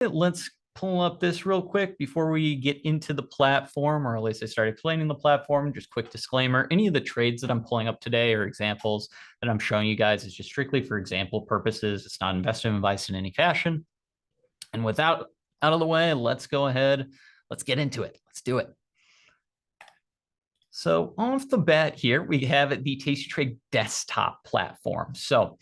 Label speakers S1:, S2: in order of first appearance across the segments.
S1: Let's pull up this real quick before we get into the platform, or at least I start explaining the platform. Just quick disclaimer, any of the trades that I'm pulling up today or examples that I'm showing you guys is just strictly for example purposes. It's not investment advice in any fashion. And without out of the way, let's go ahead. Let's get into it. Let's do it. So off the bat here, we have the tastytrade desktop platform. So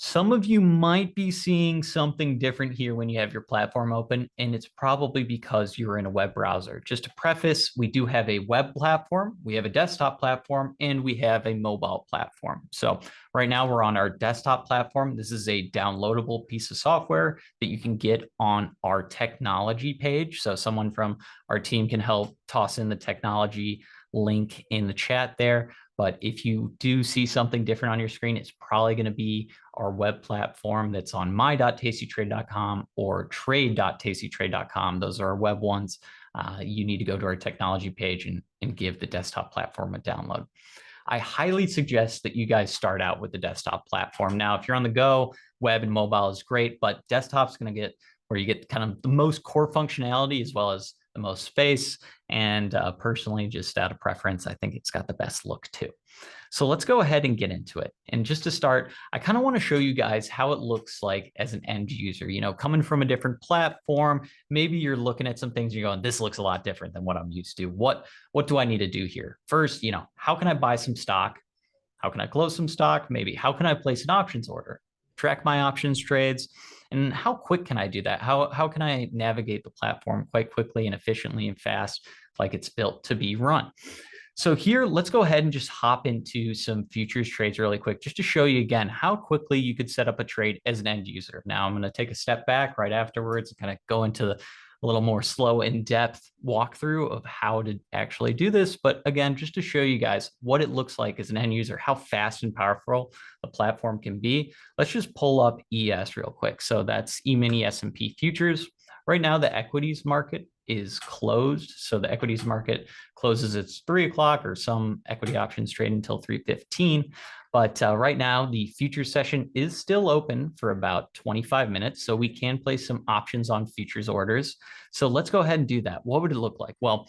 S1: some of you might be seeing something different here when you have your platform open, and it's probably because you're in a web browser. Just to preface, we do have a web platform, we have a desktop platform, and we have a mobile platform. So right now we're on our desktop platform. This is a downloadable piece of software that you can get on our technology page. So someone from our team can help toss in the technology link in the chat there. But if you do see something different on your screen, it's probably going to be our web platform that's on my.tastytrade.com or trade.tastytrade.com. Those are our web ones. You need to go to our technology page and give the desktop platform a download. I highly suggest that you guys start out with the desktop platform. Now, if you're on the go, web and mobile is great, but desktop's going to get where you get kind of the most core functionality as well as the most space. And personally, just out of preference, I think it's got the best look too. So let's go ahead and get into it. And just to start, I kind of want to show you guys how it looks like as an end user, you know, coming from a different platform. Maybe you're looking at some things, you're going, this looks a lot different than what I'm used to. What do I need to do here? First, you know, how can I buy some stock? How can I close some stock? Maybe how can I place an options order? Track my options trades? And how quick can I do that? How can I navigate the platform quite quickly and efficiently and fast, like it's built to be run? So here, let's go ahead and just hop into some futures trades really quick, just to show you again how quickly you could set up a trade as an end user. Now I'm going to take a step back right afterwards and kind of go into a little more slow in-depth walkthrough of how to actually do this. But again, just to show you guys what it looks like as an end user, how fast and powerful the platform can be. Let's just pull up ES real quick. So that's E-mini S&P futures. Right now, the equities market is closed. So the equities market closes at 3 o'clock, or some equity options trade until 3:15. But right now, the futures session is still open for about 25 minutes. So we can place some options on futures orders. So let's go ahead and do that. What would it look like? Well,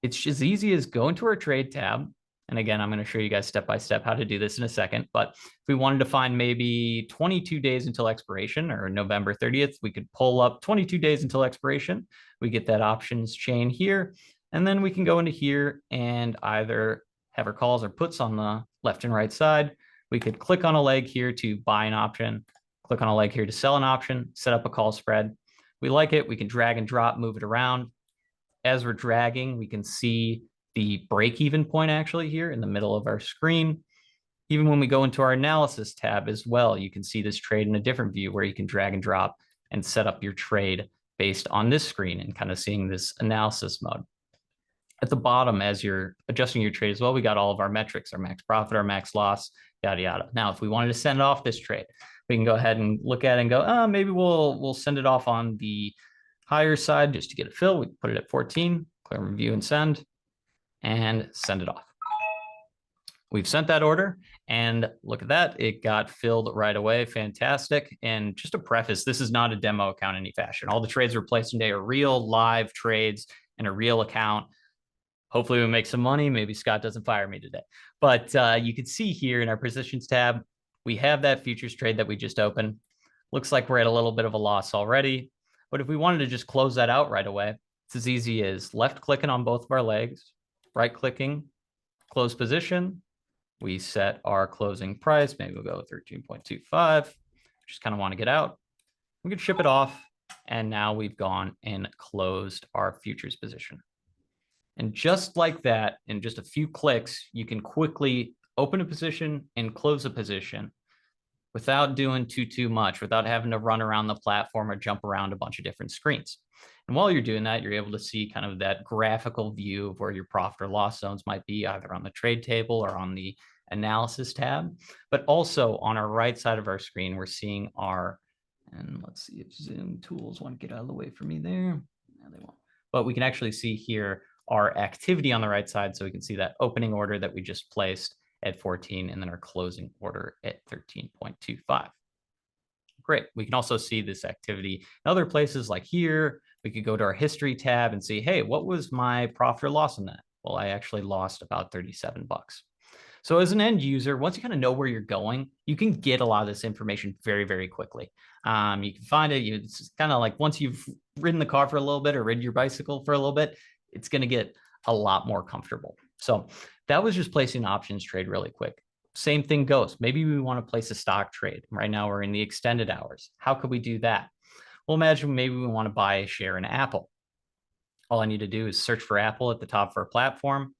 S1: it's as easy as go into our trade tab. And again, I'm going to show you guys step by step how to do this in a second. But if we wanted to find maybe 22 days until expiration, or November 30th, we could pull up 22 days until expiration. We get that options chain here. And then we can go into here and either have our calls or puts on the left and right side. We could click on a leg here to buy an option, click on a leg here to sell an option, set up a call spread. We like it. We can drag and drop, move it around. As we're dragging, we can see the break-even point actually here in the middle of our screen. Even when we go into our analysis tab as well, you can see this trade in a different view where you can drag and drop and set up your trade based on this screen and kind of seeing this analysis mode. At the bottom, as you're adjusting your trade as well, we got all of our metrics, our max profit, our max loss, yada, yada. Now, if we wanted to send off this trade, we can go ahead and look at it and go, oh, maybe we'll send it off on the higher side just to get it filled. We can put it at 14, click review and send it off. We've sent that order, and look at that. It got filled right away. Fantastic. And just to preface, this is not a demo account in any fashion. All the trades we're placing today are real live trades in a real account. Hopefully we make some money. Maybe Scott doesn't fire me today. But you can see here in our positions tab, we have that futures trade that we just opened. Looks like we're at a little bit of a loss already. But if we wanted to just close that out right away, it's as easy as left clicking on both of our legs, right clicking, close position. We set our closing price. Maybe we'll go 13.25. Just kind of want to get out. We could ship it off. And now we've gone and closed our futures position. And just like that, in just a few clicks, you can quickly open a position and close a position without doing too much, without having to run around the platform or jump around a bunch of different screens. And while you're doing that, you're able to see kind of that graphical view of where your profit or loss zones might be, either on the trade table or on the analysis tab. But also on our right side of our screen, we're seeing our, and let's see if Zoom tools want to get out of the way for me there. No, they won't. But we can actually see here our activity on the right side. So we can see that opening order that we just placed at 14, and then our closing order at 13.25. Great. We can also see this activity in other places like here. We could go to our history tab and see, hey, what was my profit or loss in that? Well, I actually lost about 37 bucks. So as an end user, once you kind of know where you're going, you can get a lot of this information very, very quickly. You can find it. It's kind of like once you've ridden the car for a little bit or ridden your bicycle for a little bit, it's going to get a lot more comfortable. So that was just placing an options trade really quick. Same thing goes. Maybe we want to place a stock trade. Right now we're in the extended hours. How could we do that? Well, imagine maybe we want to buy a share in Apple. All I need to do is search for Apple at the top of our platform.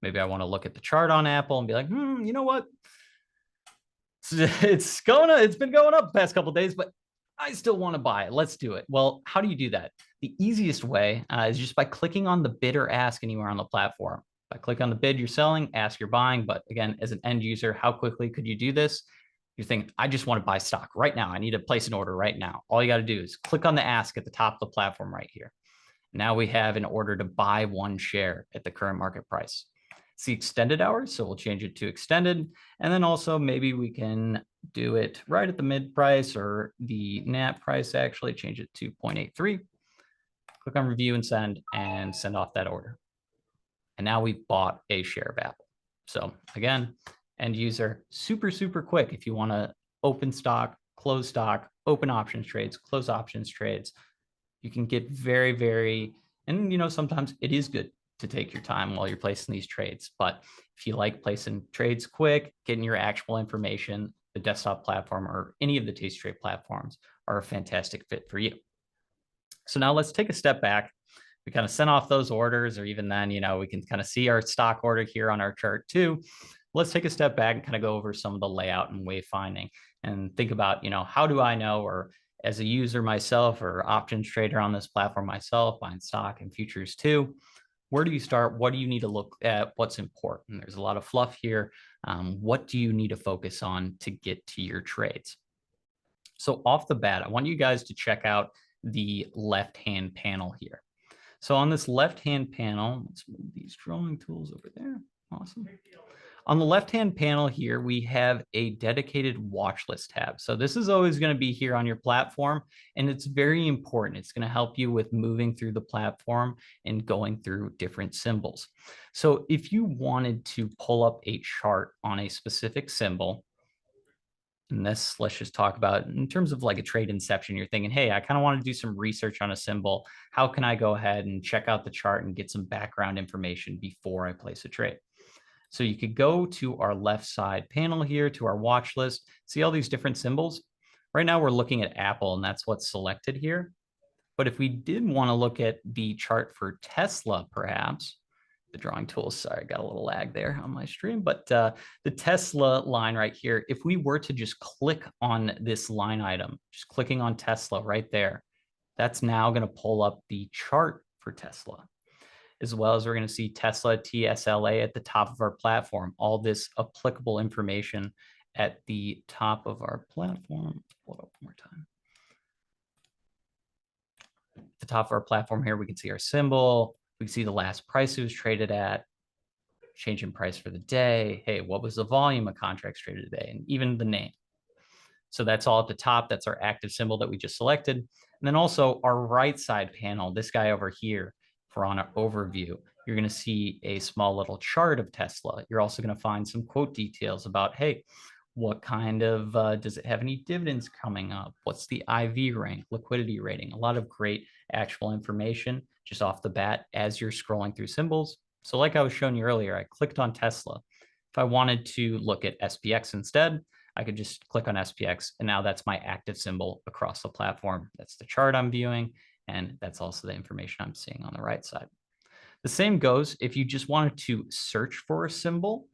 S1: Maybe I want to look at the chart on Apple and be like, you know what? It's been going up the past couple of days, but I still want to buy it. Let's do it. Well, how do you do that? The easiest way is just by clicking on the bid or ask anywhere on the platform. If I click on the bid you're selling, ask you're buying. But again, as an end user, how quickly could you do this? You're thinking, I just want to buy stock right now. I need to place an order right now. All you got to do is click on the ask at the top of the platform right here. Now we have an order to buy one share at the current market price. It's the extended hours, so we'll change it to extended. And then also maybe we can do it right at the mid price or the NAT price, actually change it to 0.83. Click on review and send off that order. And now we bought a share of Apple. So again, end user, super, super quick. If you want to open stock, close stock, open options trades, close options trades, you can get very, very, and sometimes it is good to take your time while you're placing these trades. But if you like placing trades quick, getting your actual information, the desktop platform or any of the tastytrade platforms are a fantastic fit for you. So now let's take a step back. We kind of sent off those orders, or even then, we can kind of see our stock order here on our chart too. Let's take a step back and kind of go over some of the layout and wayfinding and think about, how do I know, or as a user myself or options trader on this platform myself, buying stock and futures too, where do you start? What do you need to look at? What's important? There's a lot of fluff here. What do you need to focus on to get to your trades? So off the bat, I want you guys to check out the left-hand panel here. So on this left-hand panel, let's move these drawing tools over there. Awesome. On the left-hand panel here, we have a dedicated watch list tab. So this is always going to be here on your platform, and it's very important. It's going to help you with moving through the platform and going through different symbols. So if you wanted to pull up a chart on a specific symbol, and this, let's just talk about in terms of like a trade inception, you're thinking, hey, I kind of want to do some research on a symbol. How can I go ahead and check out the chart and get some background information before I place a trade? So you could go to our left side panel here to our watch list, see all these different symbols. Right now we're looking at Apple, and that's what's selected here. But if we did want to look at the chart for Tesla, perhaps, the drawing tools, sorry, I got a little lag there on my stream, but the Tesla line right here, if we were to just click on this line item, just clicking on Tesla right there, that's now going to pull up the chart for Tesla, as well as we're going to see Tesla TSLA at the top of our platform, all this applicable information at the top of our platform. Let's pull it up one more time. At the top of our platform here, we can see our symbol. We can see the last price it was traded at, change in price for the day. Hey, what was the volume of contracts traded today? And even the name. So that's all at the top. That's our active symbol that we just selected. And then also our right side panel, this guy over here, for on our overview, you're going to see a small little chart of Tesla. You're also going to find some quote details about, hey, what kind of, does it have any dividends coming up? What's the IV rank, liquidity rating? A lot of great actual information just off the bat as you're scrolling through symbols. So like I was showing you earlier, I clicked on Tesla. If I wanted to look at SPX instead, I could just click on SPX, and now that's my active symbol across the platform. That's the chart I'm viewing, and that's also the information I'm seeing on the right side. The same goes if you just wanted to search for a symbol.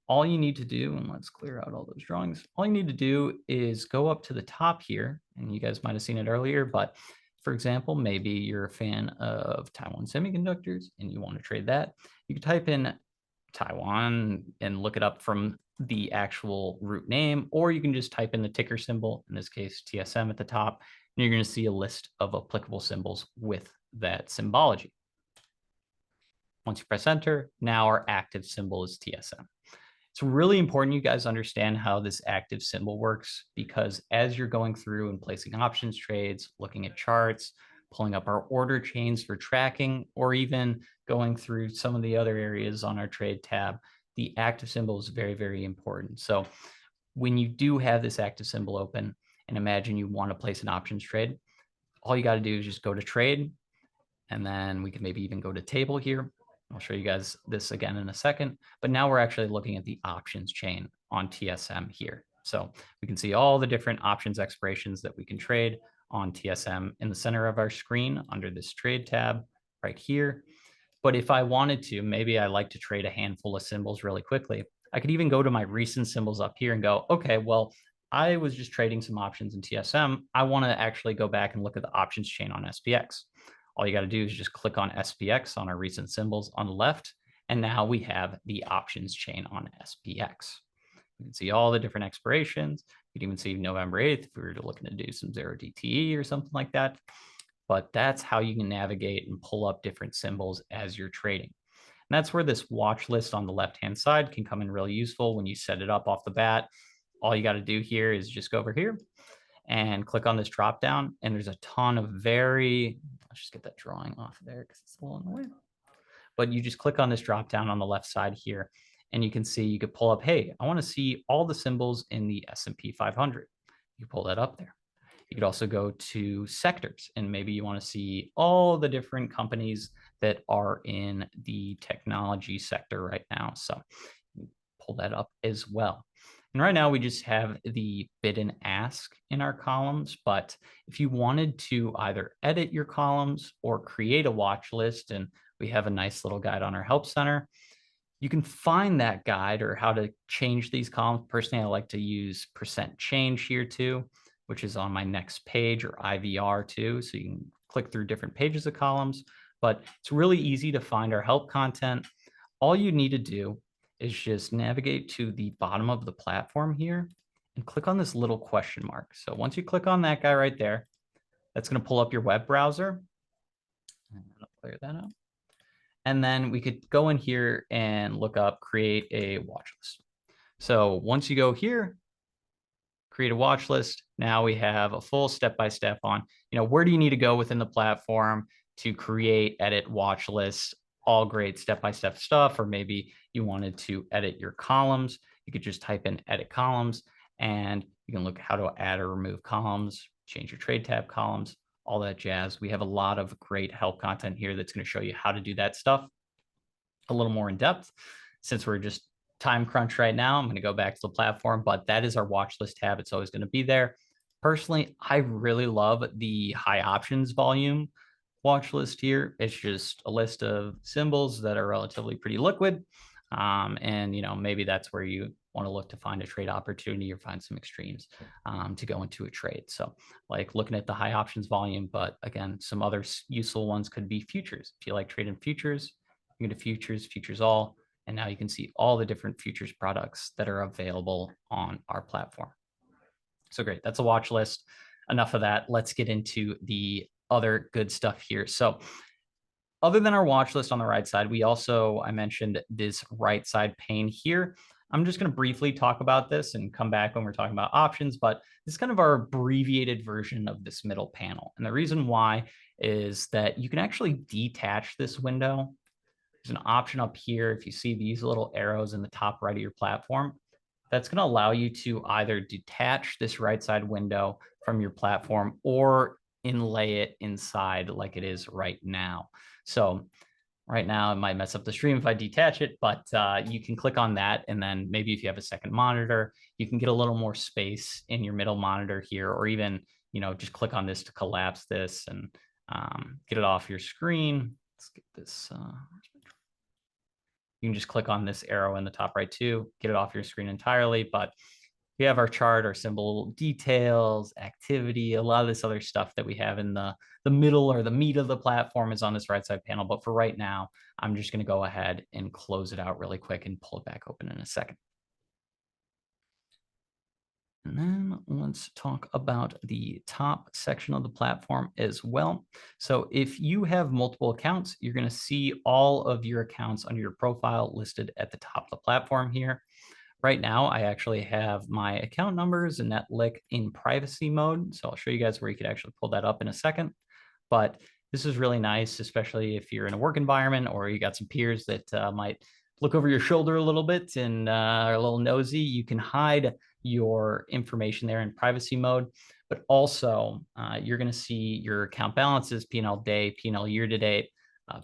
S1: All you need to do, and let's clear out all those drawings. All you need to do is go up to the top here, and you guys might have seen it earlier, but for example, maybe you're a fan of Taiwan Semiconductors and you want to trade that. You can type in Taiwan and look it up from the actual root name, or you can just type in the ticker symbol, in this case, TSM at the top, and you're going to see a list of applicable symbols with that symbology. Once you press enter, now our active symbol is TSM. It's really important you guys understand how this active symbol works, because as you're going through and placing options trades, looking at charts, pulling up our order chains for tracking, or even going through some of the other areas on our trade tab, the active symbol is very, very important. So when you do have this active symbol open and imagine you want to place an options trade, all you got to do is just go to trade, and then we can maybe even go to table here. I'll show you guys this again in a second, but now we're actually looking at the options chain on TSM here. So we can see all the different options expirations that we can trade on TSM in the center of our screen under this trade tab right here. But if I wanted to, maybe I like to trade a handful of symbols really quickly, I could even go to my recent symbols up here and go, okay, well, I was just trading some options in TSM. I want to actually go back and look at the options chain on SPX. All you got to do is just click on SPX on our recent symbols on the left. And now we have the options chain on SPX. You can see all the different expirations. You can even see November 8th if we were looking to do some 0DTE or something like that. But that's how you can navigate and pull up different symbols as you're trading. And that's where this watch list on the left-hand side can come in really useful when you set it up off the bat. All you got to do here is just go over here and click on this drop down. And there's a ton of let's just get that drawing off of there because it's a little in the way. But you just click on this drop down on the left side here, and you can see you could pull up, hey, I want to see all the symbols in the S&P 500. You pull that up there. You could also go to sectors, and maybe you want to see all the different companies that are in the technology sector right now. So pull that up as well. And right now we just have the bid and ask in our columns, but if you wanted to either edit your columns or create a watch list, and we have a nice little guide on our help center, you can find that guide or how to change these columns. Personally, I like to use percent change here too, which is on my next page, or IVR too. So you can click through different pages of columns, but it's really easy to find our help content. All you need to do is just navigate to the bottom of the platform here and click on this little question mark. So once you click on that guy right there, that's going to pull up your web browser. I'm going to clear that up. And then we could go in here and look up, create a watch list. So once you go here, create a watch list, now we have a full step-by-step on, where do you need to go within the platform to create, edit watch lists, all great step-by-step stuff. Or maybe you wanted to edit your columns. You could just type in edit columns, and you can look how to add or remove columns, change your trade tab columns, all that jazz. We have a lot of great help content here that's going to show you how to do that stuff a little more in depth. Since we're just time crunch right now, I'm going to go back to the platform, but that is our watch list tab. It's always going to be there. Personally, I really love the high options volume watch list here. It's just a list of symbols that are relatively pretty liquid. And maybe that's where you want to look to find a trade opportunity or find some extremes to go into a trade. So like looking at the high options volume, but again, some other useful ones could be futures. If you like trading futures, you go to futures all, and now you can see all the different futures products that are available on our platform. So great, that's a watch list. Enough of that. Let's get into the other good stuff here. So other than our watch list on the right side, we also, I mentioned this right side pane here. I'm just going to briefly talk about this and come back when we're talking about options, but this is kind of our abbreviated version of this middle panel. And the reason why is that you can actually detach this window. There's an option up here. If you see these little arrows in the top right of your platform, that's going to allow you to either detach this right side window from your platform or inlay it inside like it is right now. So right now it might mess up the stream if I detach it, but you can click on that. And then maybe if you have a second monitor, you can get a little more space in your middle monitor here, or even, just click on this to collapse this and get it off your screen. Let's get this. You can just click on this arrow in the top right too, get it off your screen entirely. But we have our chart, our symbol details, activity, a lot of this other stuff that we have in the middle, or the meat of the platform, is on this right side panel. But for right now, I'm just going to go ahead and close it out really quick and pull it back open in a second. And then let's talk about the top section of the platform as well. So if you have multiple accounts, you're going to see all of your accounts under your profile listed at the top of the platform here. Right now, I actually have my account numbers and NetLick in privacy mode. So I'll show you guys where you could actually pull that up in a second. But this is really nice, especially if you're in a work environment or you got some peers that might look over your shoulder a little bit and are a little nosy. You can hide your information there in privacy mode, but also you're going to see your account balances, P&L day, P&L year to date,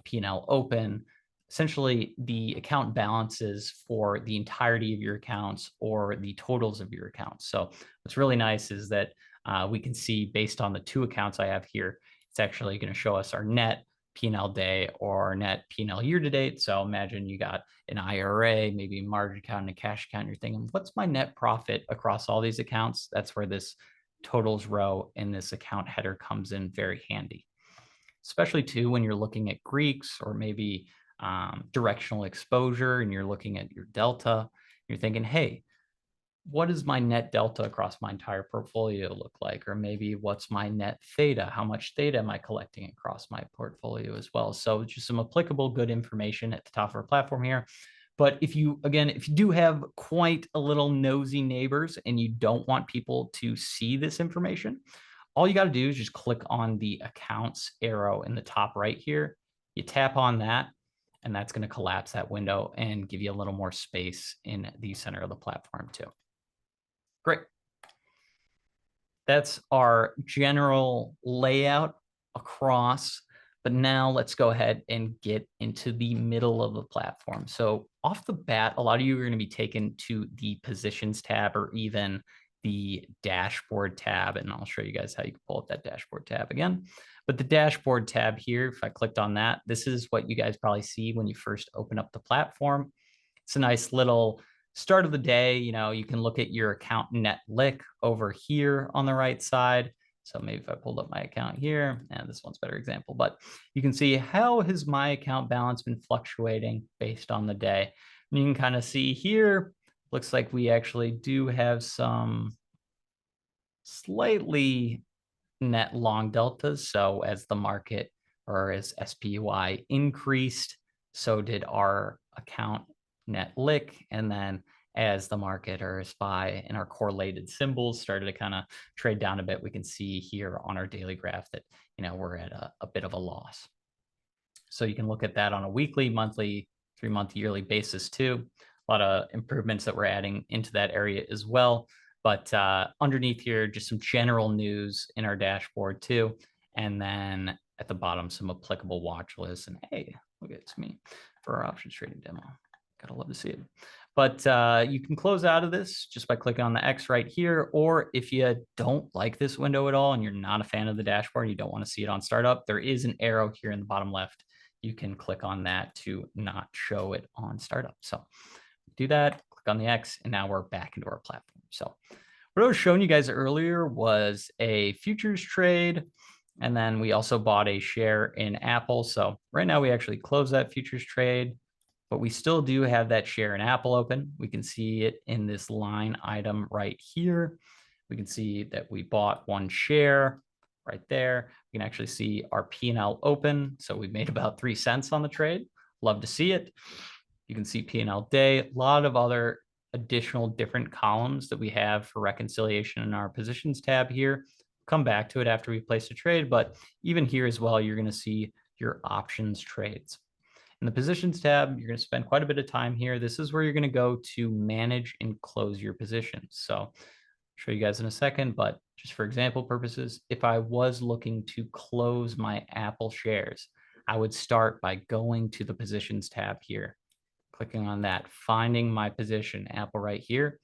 S1: P&L open, essentially the account balances for the entirety of your accounts or the totals of your accounts. So what's really nice is that we can see based on the 2 accounts I have here, it's actually going to show us our net P&L day or our net P&L year to date. So imagine you got an IRA, maybe a margin account and a cash account. You're thinking, what's my net profit across all these accounts? That's where this totals row in this account header comes in very handy, especially too when you're looking at Greeks or maybe directional exposure and you're looking at your delta. You're thinking, hey, what does my net delta across my entire portfolio look like? Or maybe what's my net theta? How much theta am I collecting across my portfolio as well? So just some applicable good information at the top of our platform here. But if you do have quite a little nosy neighbors and you don't want people to see this information, all you got to do is just click on the accounts arrow in the top right here. You tap on that, and that's going to collapse that window and give you a little more space in the center of the platform too. Great. That's our general layout across, but now let's go ahead and get into the middle of the platform. So off the bat, a lot of you are going to be taken to the positions tab or even the dashboard tab, and I'll show you guys how you can pull up that dashboard tab again. But the dashboard tab here, if I clicked on that, this is what you guys probably see when you first open up the platform. It's a nice little start of the day. You can look at your account NetLick over here on the right side. So maybe if I pulled up my account here, and this one's a better example, but you can see how has my account balance been fluctuating based on the day. And you can kind of see here, looks like we actually do have some slightly net long deltas. So as the market or as SPY increased, so did our account NetLick. And then as the market or SPY and our correlated symbols started to kind of trade down a bit, we can see here on our daily graph that we're at a bit of a loss. So you can look at that on a weekly, monthly, 3-month, yearly basis too. A lot of improvements that we're adding into that area as well. But underneath here, just some general news in our dashboard too. And then at the bottom, some applicable watch lists. And hey, look at it's me for our options trading demo. Gotta love to see it. But you can close out of this just by clicking on the X right here. Or if you don't like this window at all and you're not a fan of the dashboard, you don't want to see it on startup, there is an arrow here in the bottom left. You can click on that to not show it on startup. So do that, click on the X, and now we're back into our platform. So what I was showing you guys earlier was a futures trade. And then we also bought a share in Apple. So right now we actually closed that futures trade, but we still do have that share in Apple open. We can see it in this line item right here. We can see that we bought 1 share right there. We can actually see our P&L open. So we made about 3 cents on the trade. Love to see it. You can see P&L day, a lot of other additional different columns that we have for reconciliation in our positions tab here. Come back to it after we place a trade, but even here as well, you're going to see your options trades. In the positions tab, you're going to spend quite a bit of time here. This is where you're going to go to manage and close your positions. So I'll show you guys in a second, but just for example purposes, if I was looking to close my Apple shares, I would start by going to the positions tab here, clicking on that, finding my position, Apple right here,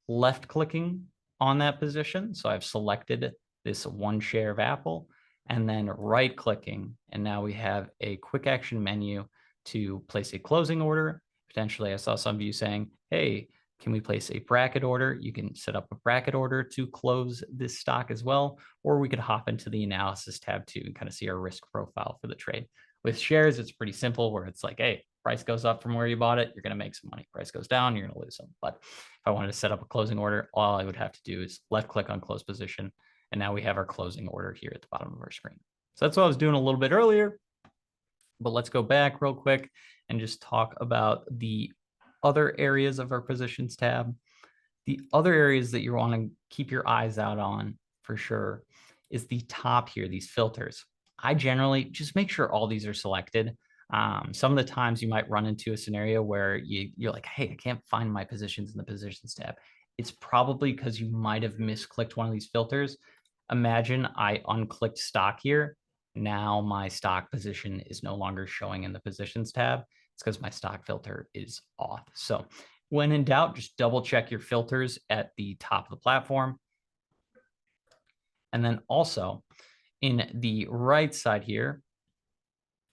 S1: left clicking on that position. So I've selected this 1 share of Apple, and then right clicking. And now we have a quick action menu to place a closing order. Potentially, I saw some of you saying, hey, can we place a bracket order? You can set up a bracket order to close this stock as well, or we could hop into the analysis tab too and kind of see our risk profile for the trade. With shares, it's pretty simple where it's like, hey, price goes up from where you bought it, you're going to make some money. Price goes down, you're going to lose some. But if I wanted to set up a closing order, all I would have to do is left click on close position. And now we have our closing order here at the bottom of our screen. So that's what I was doing a little bit earlier. But let's go back real quick and just talk about the other areas of our positions tab. The other areas that you want to keep your eyes out on for sure is the top here, these filters. I generally just make sure all these are selected. Some of the times you might run into a scenario where you're like, hey, I can't find my positions in the positions tab. It's probably because you might have misclicked one of these filters. Imagine I unclicked stock here. Now my stock position is no longer showing in the positions tab. It's because my stock filter is off. So when in doubt, just double check your filters at the top of the platform. And then also in the right side here,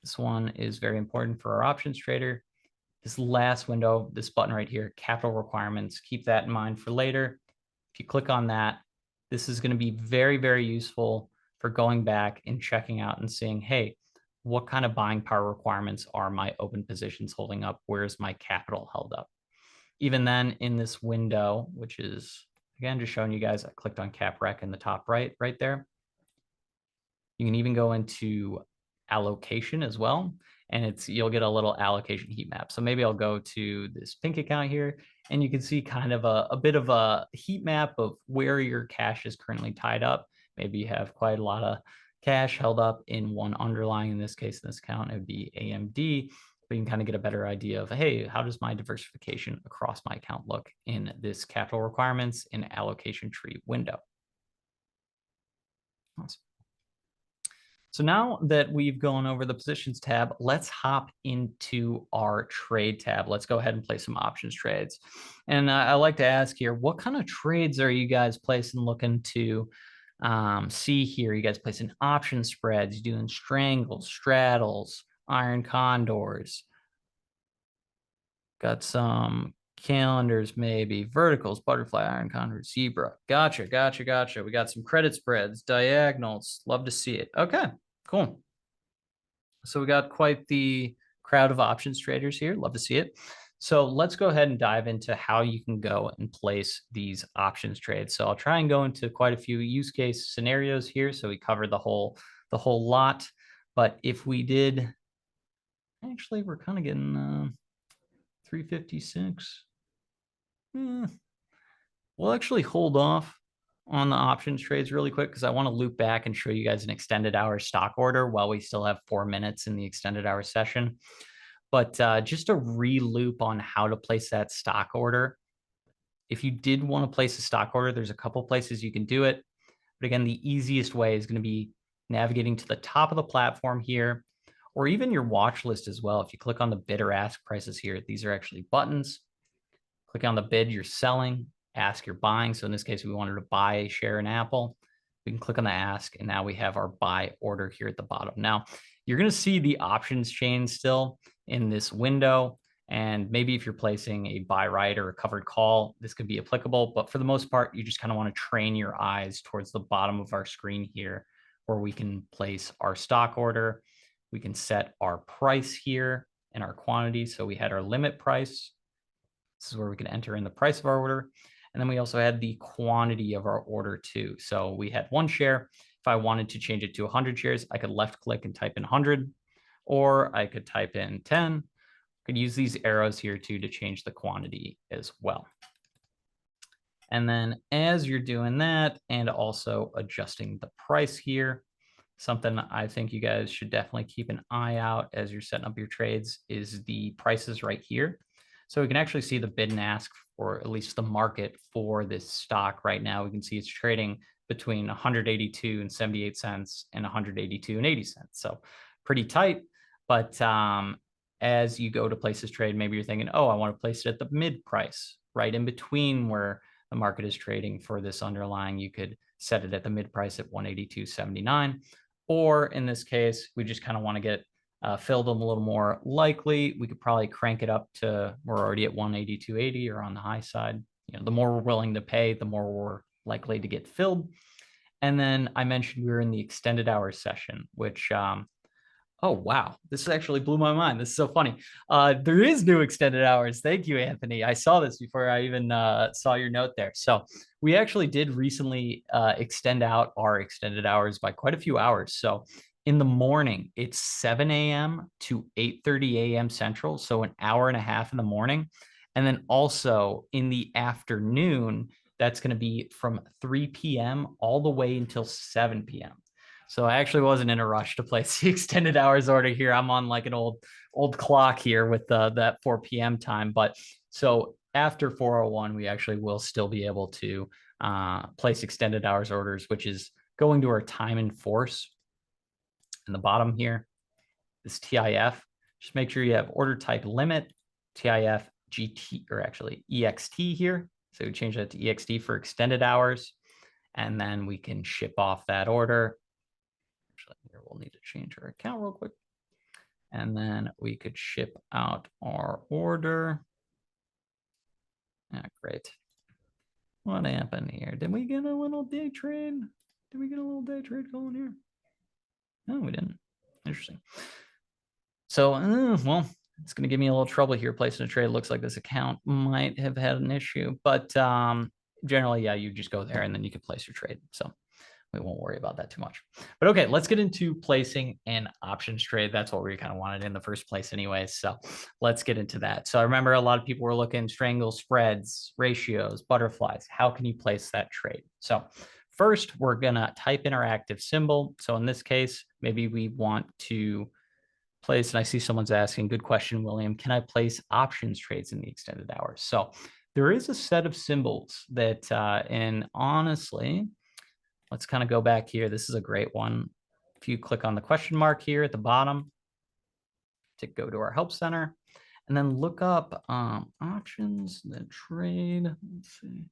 S1: this one is very important for our options trader. This last window, this button right here, capital requirements, keep that in mind for later. If you click on that, this is going to be very, very useful for going back and checking out and seeing, hey, what kind of buying power requirements are my open positions holding up? Where's my capital held up? Even then, in this window, which is, again, just showing you guys, I clicked on cap rec in the top right there. You can even go into allocation as well. And you'll get a little allocation heat map. So maybe I'll go to this pink account here, and you can see kind of a bit of a heat map of where your cash is currently tied up. Maybe you have quite a lot of cash held up in one underlying, in this case, in this account, it would be AMD. But you can kind of get a better idea of, hey, how does my diversification across my account look in this capital requirements and allocation tree window? Awesome. So now that we've gone over the positions tab, let's hop into our trade tab. Let's go ahead and play some options trades. And I like to ask here, what kind of trades are you guys placing, looking to see here? You guys placing option spreads, you doing strangles, straddles, iron condors, got some calendars, maybe verticals, butterfly, iron condor, zebra. Gotcha. We got some credit spreads, diagonals. Love to see it. Okay, cool. So we got quite the crowd of options traders here. Love to see it. So let's go ahead and dive into how you can go and place these options trades. So I'll try and go into quite a few use case scenarios here. So we covered the whole lot. But if we did, actually, we're kind of getting 356. We'll actually hold off on the options trades really quick because I want to loop back and show you guys an extended hour stock order while we still have 4 minutes in the extended hour session. But just a re-loop on how to place that stock order. If you did want to place a stock order, there's a couple places you can do it. But again, the easiest way is going to be navigating to the top of the platform here, or even your watch list as well. If you click on the bid or ask prices here, these are actually buttons. Click on the bid, you're selling. Ask, you're buying. So in this case, we wanted to buy a share in Apple. We can click on the ask, and now we have our buy order here at the bottom. Now, you're going to see the options chain still in this window. And maybe if you're placing a buy right or a covered call, this could be applicable. But for the most part, you just kind of want to train your eyes towards the bottom of our screen here, where we can place our stock order. We can set our price here and our quantity. So we had our limit price. This is where we can enter in the price of our order. And then we also had the quantity of our order too. So we had 1 share. If I wanted to change it to 100 shares, I could left click and type in 100, or I could type in 10. I could use these arrows here too to change the quantity as well. And then as you're doing that and also adjusting the price here, something I think you guys should definitely keep an eye out as you're setting up your trades is the prices right here. So we can actually see the bid and ask, or at least the market for this stock right now. We can see it's trading between 182 and 78 cents and 182 and 80 cents. So pretty tight. But as you go to place this trade, maybe you're thinking, oh, I want to place it at the mid price, right in between where the market is trading for this underlying. You could set it at the mid price at 182.79. Or in this case, we just kind of want to get filled them a little more likely. We could probably crank it up to, we're already at 182.80 or on the high side. You know, the more we're willing to pay, the more we're likely to get filled. And then I mentioned we were in the extended hours session, which, oh, wow, this actually blew my mind. This is so funny. There is new extended hours. Thank you, Anthony. I saw this before I even saw your note there. So we actually did recently extend out our extended hours by quite a few hours. So in the morning, it's 7 a.m. to 8:30 a.m. Central, so an hour and a half in the morning. And then also in the afternoon, that's going to be from 3 p.m. all the way until 7 p.m. So I actually wasn't in a rush to place the extended hours order here. I'm on like an old clock here with that 4 p.m. time. But so after 4:01, we actually will still be able to place extended hours orders, which is going to our time in force in the bottom here, this TIF. Just make sure you have order type limit, TIF GT, or actually EXT here. So we change that to EXT for extended hours, and then we can ship off that order. Actually, here we'll need to change our account real quick. And then we could ship out our order. Ah, great. What happened here? Did we get a little day trade? Did we get a little day trade going here? No, we didn't. Interesting. So, well, it's going to give me a little trouble here placing a trade. Looks like this account might have had an issue, but generally, yeah, you just go there and then you can place your trade. So we won't worry about that too much. But okay, let's get into placing an options trade. That's what we kind of wanted in the first place anyway. So let's get into that. So I remember a lot of people were looking strangle spreads, ratios, butterflies. How can you place that trade? So first, we're going to type in our active symbol. So in this case, maybe we want to place, and I see someone's asking, good question, William, can I place options trades in the extended hours? So there is a set of symbols that, and honestly, let's kind of go back here. This is a great one. If you click on the question mark here at the bottom to go to our help center, and then look up options that trade. Let's see,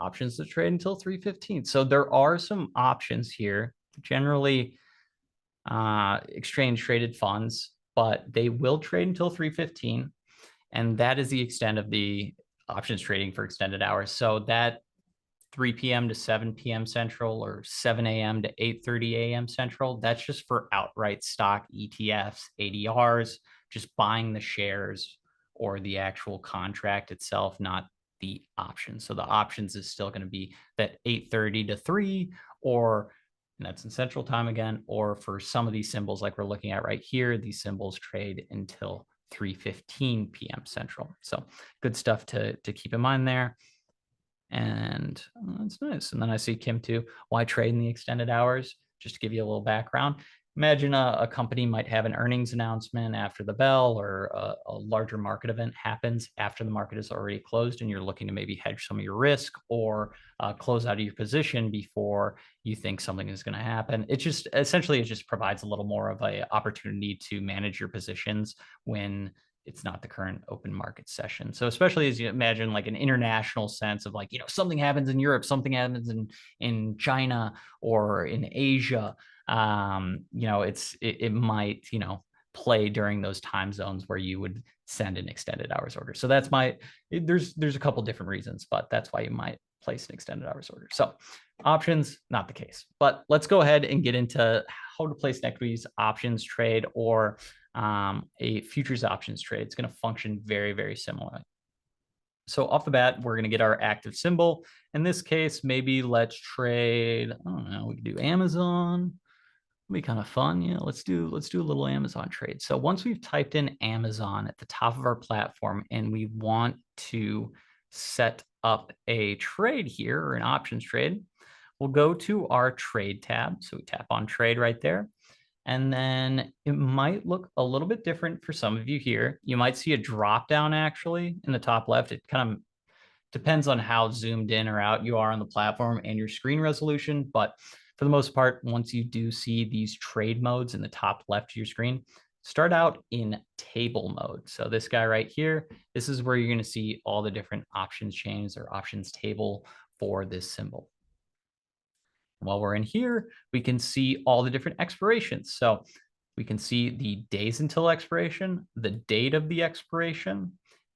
S1: options that trade until 3:15. So there are some options here. Generally, exchange traded funds, but they will trade until 3:15, and that is the extent of the options trading for extended hours. So that 3 p.m. to 7 p.m. Central or 7 a.m. to 8:30 a.m. Central, that's just for outright stock ETFs, ADRs, just buying the shares or the actual contract itself, not the options. So the options is still going to be that 8:30 to 3, or and that's in Central Time again, or for some of these symbols like we're looking at right here, these symbols trade until 3:15 p.m. Central. So good stuff to keep in mind there. And that's nice. And then I see Kim too. Why trade in the extended hours? Just to give you a little background. Imagine a company might have an earnings announcement after the bell, or a larger market event happens after the market is already closed, and you're looking to maybe hedge some of your risk or close out of your position before you think something is going to happen. It just essentially, it just provides a little more of an opportunity to manage your positions when it's not the current open market session. So especially as you imagine like an international sense of like, something happens in Europe, something happens in China or in Asia, it might, play during those time zones where you would send an extended hours order. So that's there's a couple different reasons, but that's why you might place an extended hours order. So options, not the case. But let's go ahead and get into how to place an equities options trade or a futures options trade. It's going to function very, very similarly. So off the bat, we're going to get our active symbol. In this case, maybe let's trade, I don't know, we can do Amazon. It'll be kind of fun. Yeah, let's do a little Amazon trade. So once we've typed in Amazon at the top of our platform and we want to set up a trade here, or an options trade, we'll go to our trade tab. So we tap on trade right there. And then it might look a little bit different for some of you here. You might see a drop down actually in the top left. It kind of depends on how zoomed in or out you are on the platform and your screen resolution. But for the most part, once you do see these trade modes in the top left of your screen, start out in table mode. So this guy right here, this is where you're going to see all the different options chains or options table for this symbol. While we're in here, we can see all the different expirations. So we can see the days until expiration, the date of the expiration,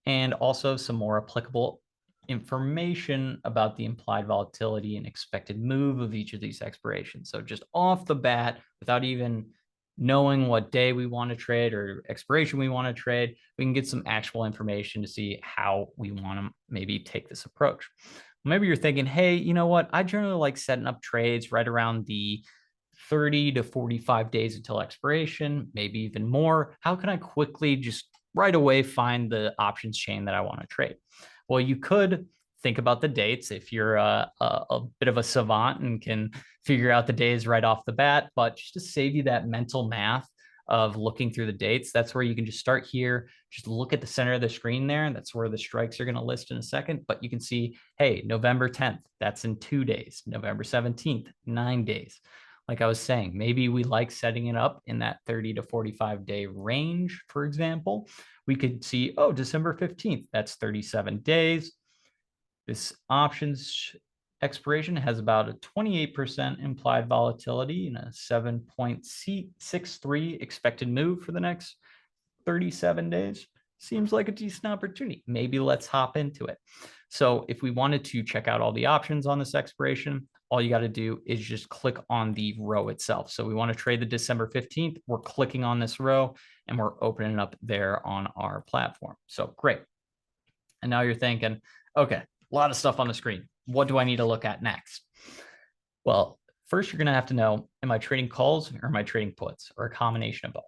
S1: and also some more applicable information about the implied volatility and expected move of each of these expirations. So just off the bat, without even knowing what day we want to trade or expiration we want to trade, we can get some actual information to see how we want to maybe take this approach. Maybe you're thinking, hey, you know what? I generally like setting up trades right around the 30 to 45 days until expiration, maybe even more. How can I quickly just right away find the options chain that I want to trade. Well, you could think about the dates if you're a bit of a savant and can figure out the days right off the bat. But just to save you that mental math of looking through the dates, that's where you can just start here. Just look at the center of the screen there. That's where the strikes are going to list in a second. But you can see, hey, November 10th, that's in 2 days. November 17th, 9 days. Like I was saying, maybe we like setting it up in that 30 to 45 day range, for example. We could see, oh, December 15th, that's 37 days. This options expiration has about a 28% implied volatility and a 7.63 expected move for the next 37 days. Seems like a decent opportunity. Maybe let's hop into it. So if we wanted to check out all the options on this expiration, all you got to do is just click on the row itself. So we want to trade the December 15th. We're clicking on this row and we're opening it up there on our platform. So great. And now you're thinking, okay, a lot of stuff on the screen. What do I need to look at next? Well, first you're going to have to know, am I trading calls or am I trading puts, or a combination of both?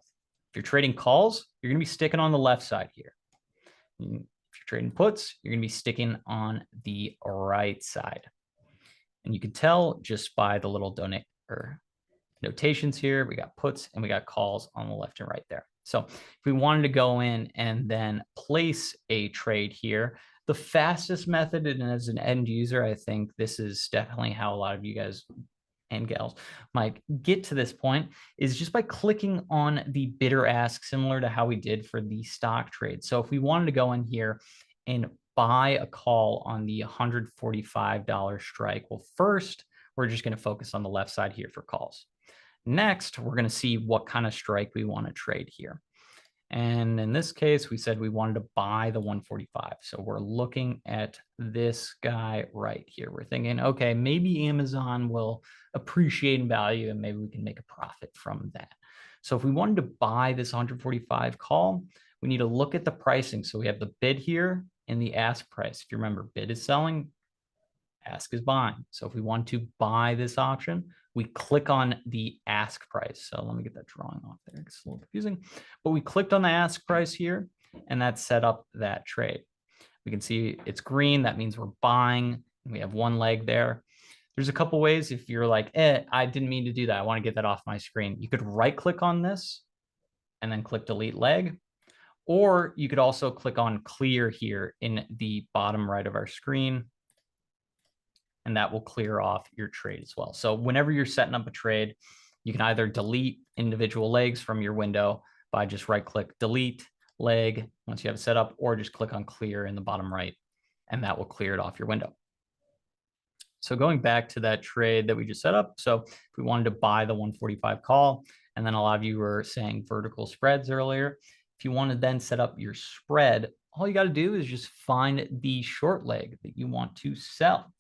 S1: If you're trading calls, you're going to be sticking on the left side here. If you're trading puts, you're going to be sticking on the right side. And you can tell just by the little notations here. We got puts and we got calls on the left and right there. So if we wanted to go in and then place a trade here, the fastest method, and as an end user, I think this is definitely how a lot of you guys and gals might get to this point, is just by clicking on the bidder ask, similar to how we did for the stock trade. So if we wanted to go in here and buy a call on the $145 strike, well, first, we're just going to focus on the left side here for calls. Next, we're going to see what kind of strike we want to trade here. And in this case, we said we wanted to buy the 145. So we're looking at this guy right here. We're thinking, okay, maybe Amazon will appreciate in value and maybe we can make a profit from that. So if we wanted to buy this 145 call, we need to look at the pricing. So we have the bid here and the ask price. If you remember, bid is selling, ask is buying. So if we want to buy this option, we click on the ask price. So let me get that drawing off there. It's a little confusing, but we clicked on the ask price here and that set up that trade. We can see it's green. That means we're buying. We have one leg there. There's a couple ways. If you're like, I didn't mean to do that, I want to get that off my screen. You could right click on this and then click delete leg. Or you could also click on clear here in the bottom right of our screen, and that will clear off your trade as well. So whenever you're setting up a trade, you can either delete individual legs from your window by just right click delete leg once you have it set up, or just click on clear in the bottom right, and that will clear it off your window. So going back to that trade that we just set up. So if we wanted to buy the 145 call, and then a lot of you were saying vertical spreads earlier, if you want to then set up your spread, all you got to do is just find the short leg that you want to sell.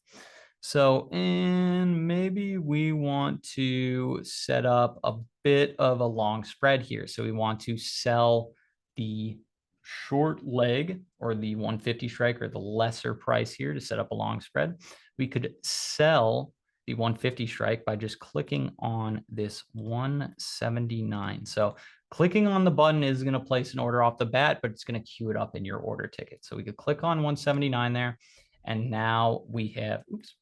S1: So, and maybe we want to set up a bit of a long spread here. So we want to sell the short leg or the 150 strike or the lesser price here to set up a long spread. We could sell the 150 strike by just clicking on this 179. So clicking on the button is going to place an order off the bat, but it's going to queue it up in your order ticket. So we could click on 179 there. And now we have, oops.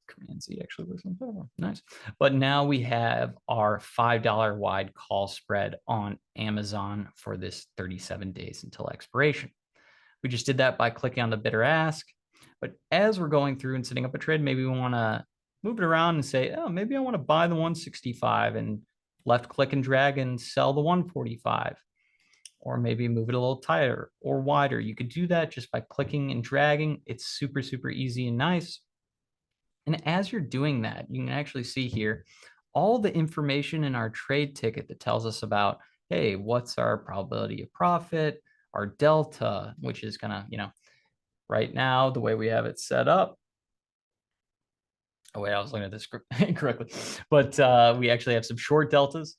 S1: Command Z actually works on the platform. Nice. But now we have our $5 wide call spread on Amazon for this 37 days until expiration. We just did that by clicking on the bidder ask. But as we're going through and setting up a trade, maybe we want to move it around and say, oh, maybe I want to buy the 165 and left click and drag and sell the 145. Or maybe move it a little tighter or wider. You could do that just by clicking and dragging. It's super, super easy and nice. And as you're doing that, you can actually see here all the information in our trade ticket that tells us about, hey, what's our probability of profit, our delta, which is gonna, right now, the way we have it set up. Oh, wait, I was looking at this incorrectly. But we actually have some short deltas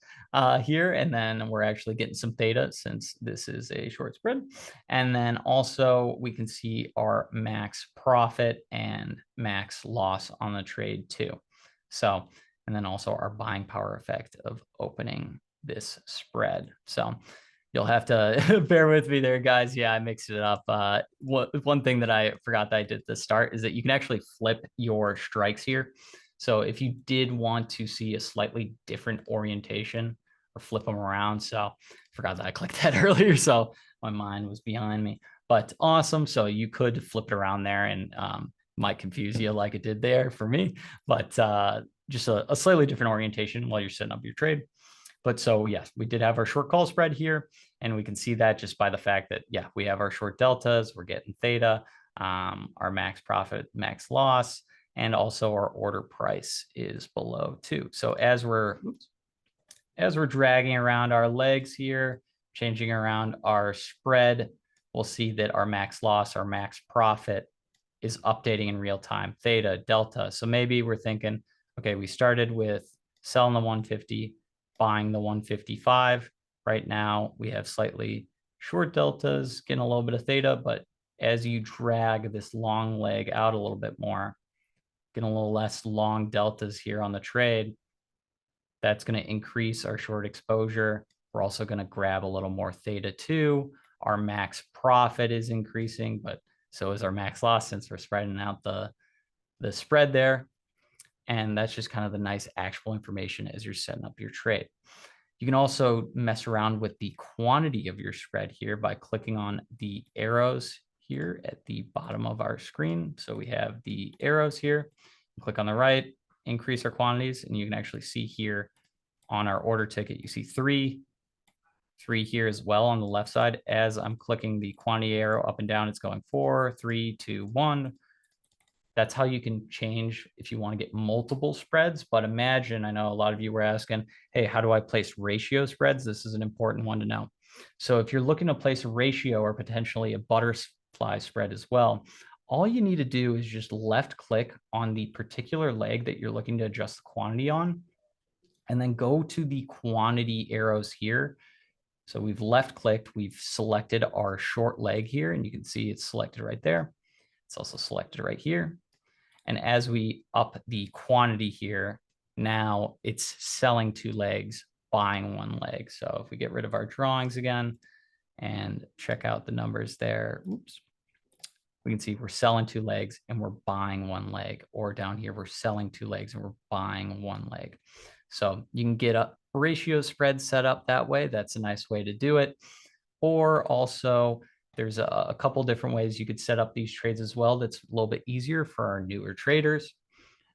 S1: here, and then we're actually getting some theta since this is a short spread. And then also we can see our max profit and max loss on the trade too. So, and then also our buying power effect of opening this spread. So You'll have to bear with me there, guys. Yeah, I mixed it up. One thing that I forgot that I did at the start is that you can actually flip your strikes here. So if you did want to see a slightly different orientation or flip them around. So I forgot that I clicked that earlier. So my mind was behind me, but awesome. So you could flip it around there and might confuse you like it did there for me, but just a slightly different orientation while you're setting up your trade. But so yes, we did have our short call spread here, and we can see that just by the fact that, yeah, we have our short deltas, we're getting theta, our max profit, max loss, and also our order price is below too. So as we're dragging around our legs here, changing around our spread, we'll see that our max loss, our max profit is updating in real time, theta, delta. So maybe we're thinking, okay, we started with selling the 150, buying the 155. Right now, we have slightly short deltas, getting a little bit of theta, but as you drag this long leg out a little bit more, getting a little less long deltas here on the trade, that's going to increase our short exposure. We're also going to grab a little more theta too. Our max profit is increasing, but so is our max loss since we're spreading out the spread there. And that's just kind of the nice actual information as you're setting up your trade. You can also mess around with the quantity of your spread here by clicking on the arrows here at the bottom of our screen. So we have the arrows here. Click on the right, increase our quantities, and you can actually see here on our order ticket, you see three here as well on the left side. As I'm clicking the quantity arrow up and down, it's going 4, 3, 2, 1. That's how you can change if you want to get multiple spreads. But imagine, I know a lot of you were asking, hey, how do I place ratio spreads? This is an important one to know. So if you're looking to place a ratio or potentially a butterfly spread as well, all you need to do is just left click on the particular leg that you're looking to adjust the quantity on, and then go to the quantity arrows here. So we've left clicked, we've selected our short leg here, and you can see it's selected right there. It's also selected right here. And as we up the quantity here, now it's selling 2 legs, buying 1 leg. So if we get rid of our drawings again and check out the numbers there, oops, we can see we're selling 2 legs and we're buying 1 leg. Or down here, we're selling 2 legs and we're buying 1 leg. So you can get a ratio spread set up that way. That's a nice way to do it. Or also, there's a couple different ways you could set up these trades as well. That's a little bit easier for our newer traders.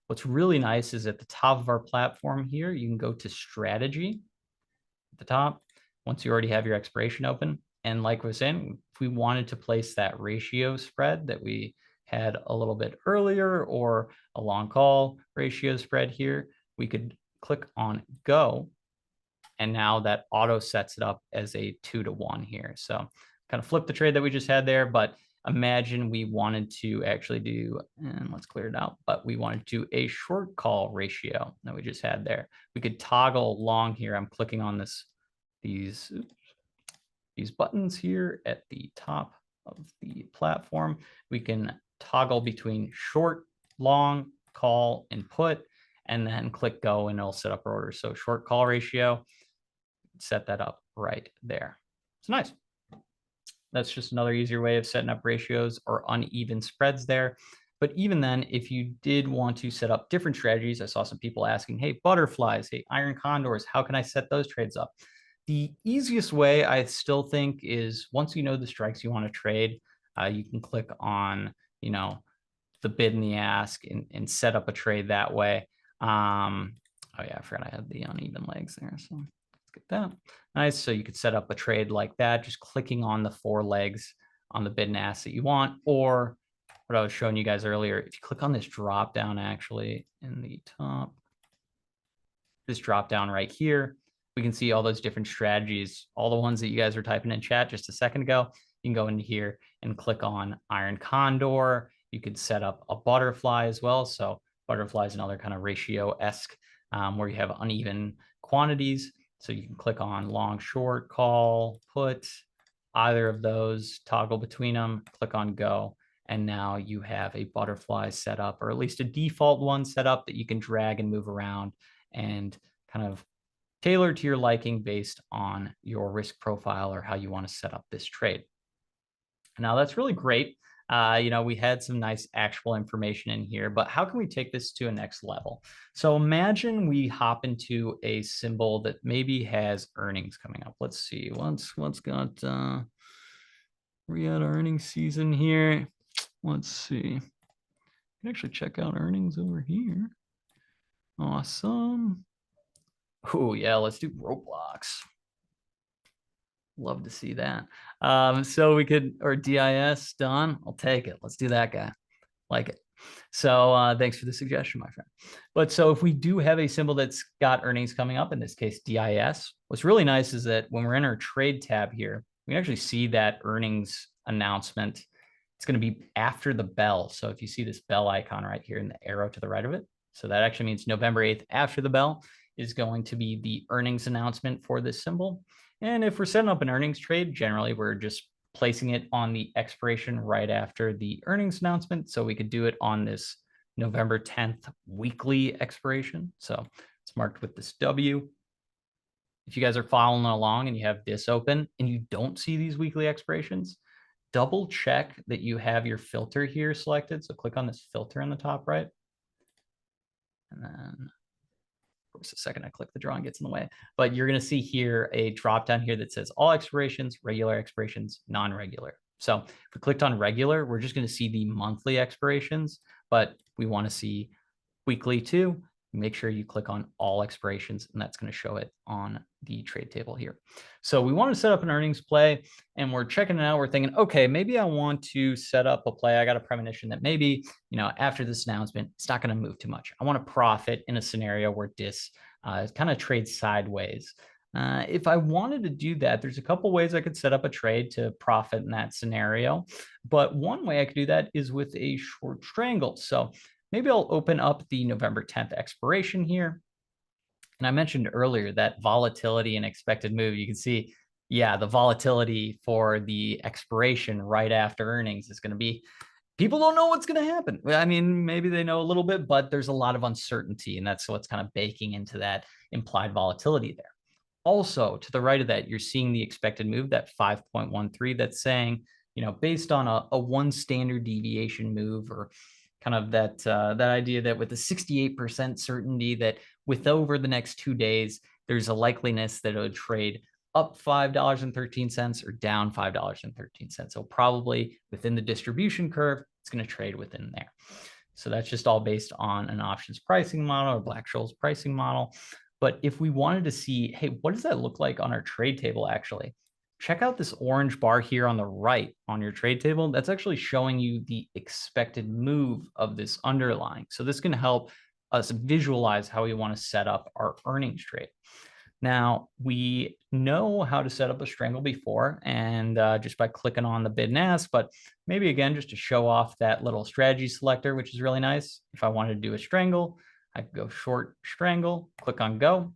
S1: What's really nice is at the top of our platform here, you can go to strategy at the top once you already have your expiration open. And like I was saying, if we wanted to place that ratio spread that we had a little bit earlier, or a long call ratio spread here, we could click on go. And now that auto sets it up as a 2-to-1 here. So kind of flip the trade that we just had there, but imagine we wanted to actually do, and let's clear it out, but we wanted to do a short call ratio that we just had there. We could toggle long here. I'm clicking on these buttons here at the top of the platform. We can toggle between short, long, call, and put, and then click go and it'll set up our order. So short call ratio, set that up right there. It's nice. That's just another easier way of setting up ratios or uneven spreads there. But even then, if you did want to set up different strategies, I saw some people asking, hey, butterflies, hey, iron condors, how can I set those trades up? The easiest way, I still think, is once you know the strikes you want to trade, you can click on, the bid and the ask and set up a trade that way. Oh yeah, I forgot I had the uneven legs there. So let's get that. Nice. So you could set up a trade like that, just clicking on the 4 legs on the bid and ask that you want. Or what I was showing you guys earlier, if you click on this drop down actually in the top, this drop down right here, we can see all those different strategies, all the ones that you guys were typing in chat just a second ago. You can go into here and click on iron condor. You could set up a butterfly as well. So butterfly is another kind of ratio-esque where you have uneven quantities. So you can click on long, short, call, put, either of those, toggle between them, click on go. And now you have a butterfly set up, or at least a default one set up that you can drag and move around and kind of tailored to your liking based on your risk profile or how you want to set up this trade. Now that's really great. We had some nice actual information in here, but how can we take this to a next level? So imagine we hop into a symbol that maybe has earnings coming up. Let's see, what's got, we had earnings season here. Let's see. You can actually check out earnings over here. Awesome. Oh yeah, let's do Roblox. Love to see that. So we could, or DIS, done. I'll take it. Let's do that guy. Like it. So thanks for the suggestion, my friend. But so if we do have a symbol that's got earnings coming up, in this case, DIS, what's really nice is that when we're in our trade tab here, we can actually see that earnings announcement. It's going to be after the bell. So if you see this bell icon right here and the arrow to the right of it, so that actually means November 8th after the bell is going to be the earnings announcement for this symbol. And if we're setting up an earnings trade, generally we're just placing it on the expiration right after the earnings announcement. So we could do it on this November 10th weekly expiration. So it's marked with this W. If you guys are following along and you have this open and you don't see these weekly expirations, double check that you have your filter here selected. So click on this filter in the top right. And then of course, the second I click, the drawing gets in the way. But you're going to see here a drop down here that says all expirations, regular expirations, non-regular. So if we clicked on regular, we're just going to see the monthly expirations, but we want to see weekly too. Make sure you click on all expirations, and that's going to show it on the trade table here. So we want to set up an earnings play, and we're checking it out. We're thinking, okay, maybe I want to set up a play. I got a premonition that maybe, after this announcement, it's not going to move too much. I want to profit in a scenario where this kind of trades sideways. If I wanted to do that, there's a couple ways I could set up a trade to profit in that scenario. But one way I could do that is with a short strangle. So maybe I'll open up the November 10th expiration here. And I mentioned earlier that volatility and expected move. You can see, yeah, the volatility for the expiration right after earnings is going to be, people don't know what's going to happen. I mean, maybe they know a little bit, but there's a lot of uncertainty. And that's what's kind of baking into that implied volatility there. Also, to the right of that, you're seeing the expected move, that 5.13, that's saying, based on a one standard deviation move, or kind of that idea that with a 68% certainty that with over the next 2 days, there's a likeliness that it would trade up $5.13 or down $5.13. So probably within the distribution curve, it's going to trade within there. So that's just all based on an options pricing model or Black-Scholes pricing model. But if we wanted to see, hey, what does that look like on our trade table actually? Check out this orange bar here on the right on your trade table. That's actually showing you the expected move of this underlying. So this can help us visualize how we want to set up our earnings trade. Now, we know how to set up a strangle before, and just by clicking on the bid and ask, but maybe again, just to show off that little strategy selector, which is really nice. If I wanted to do a strangle, I could go short strangle, click on go,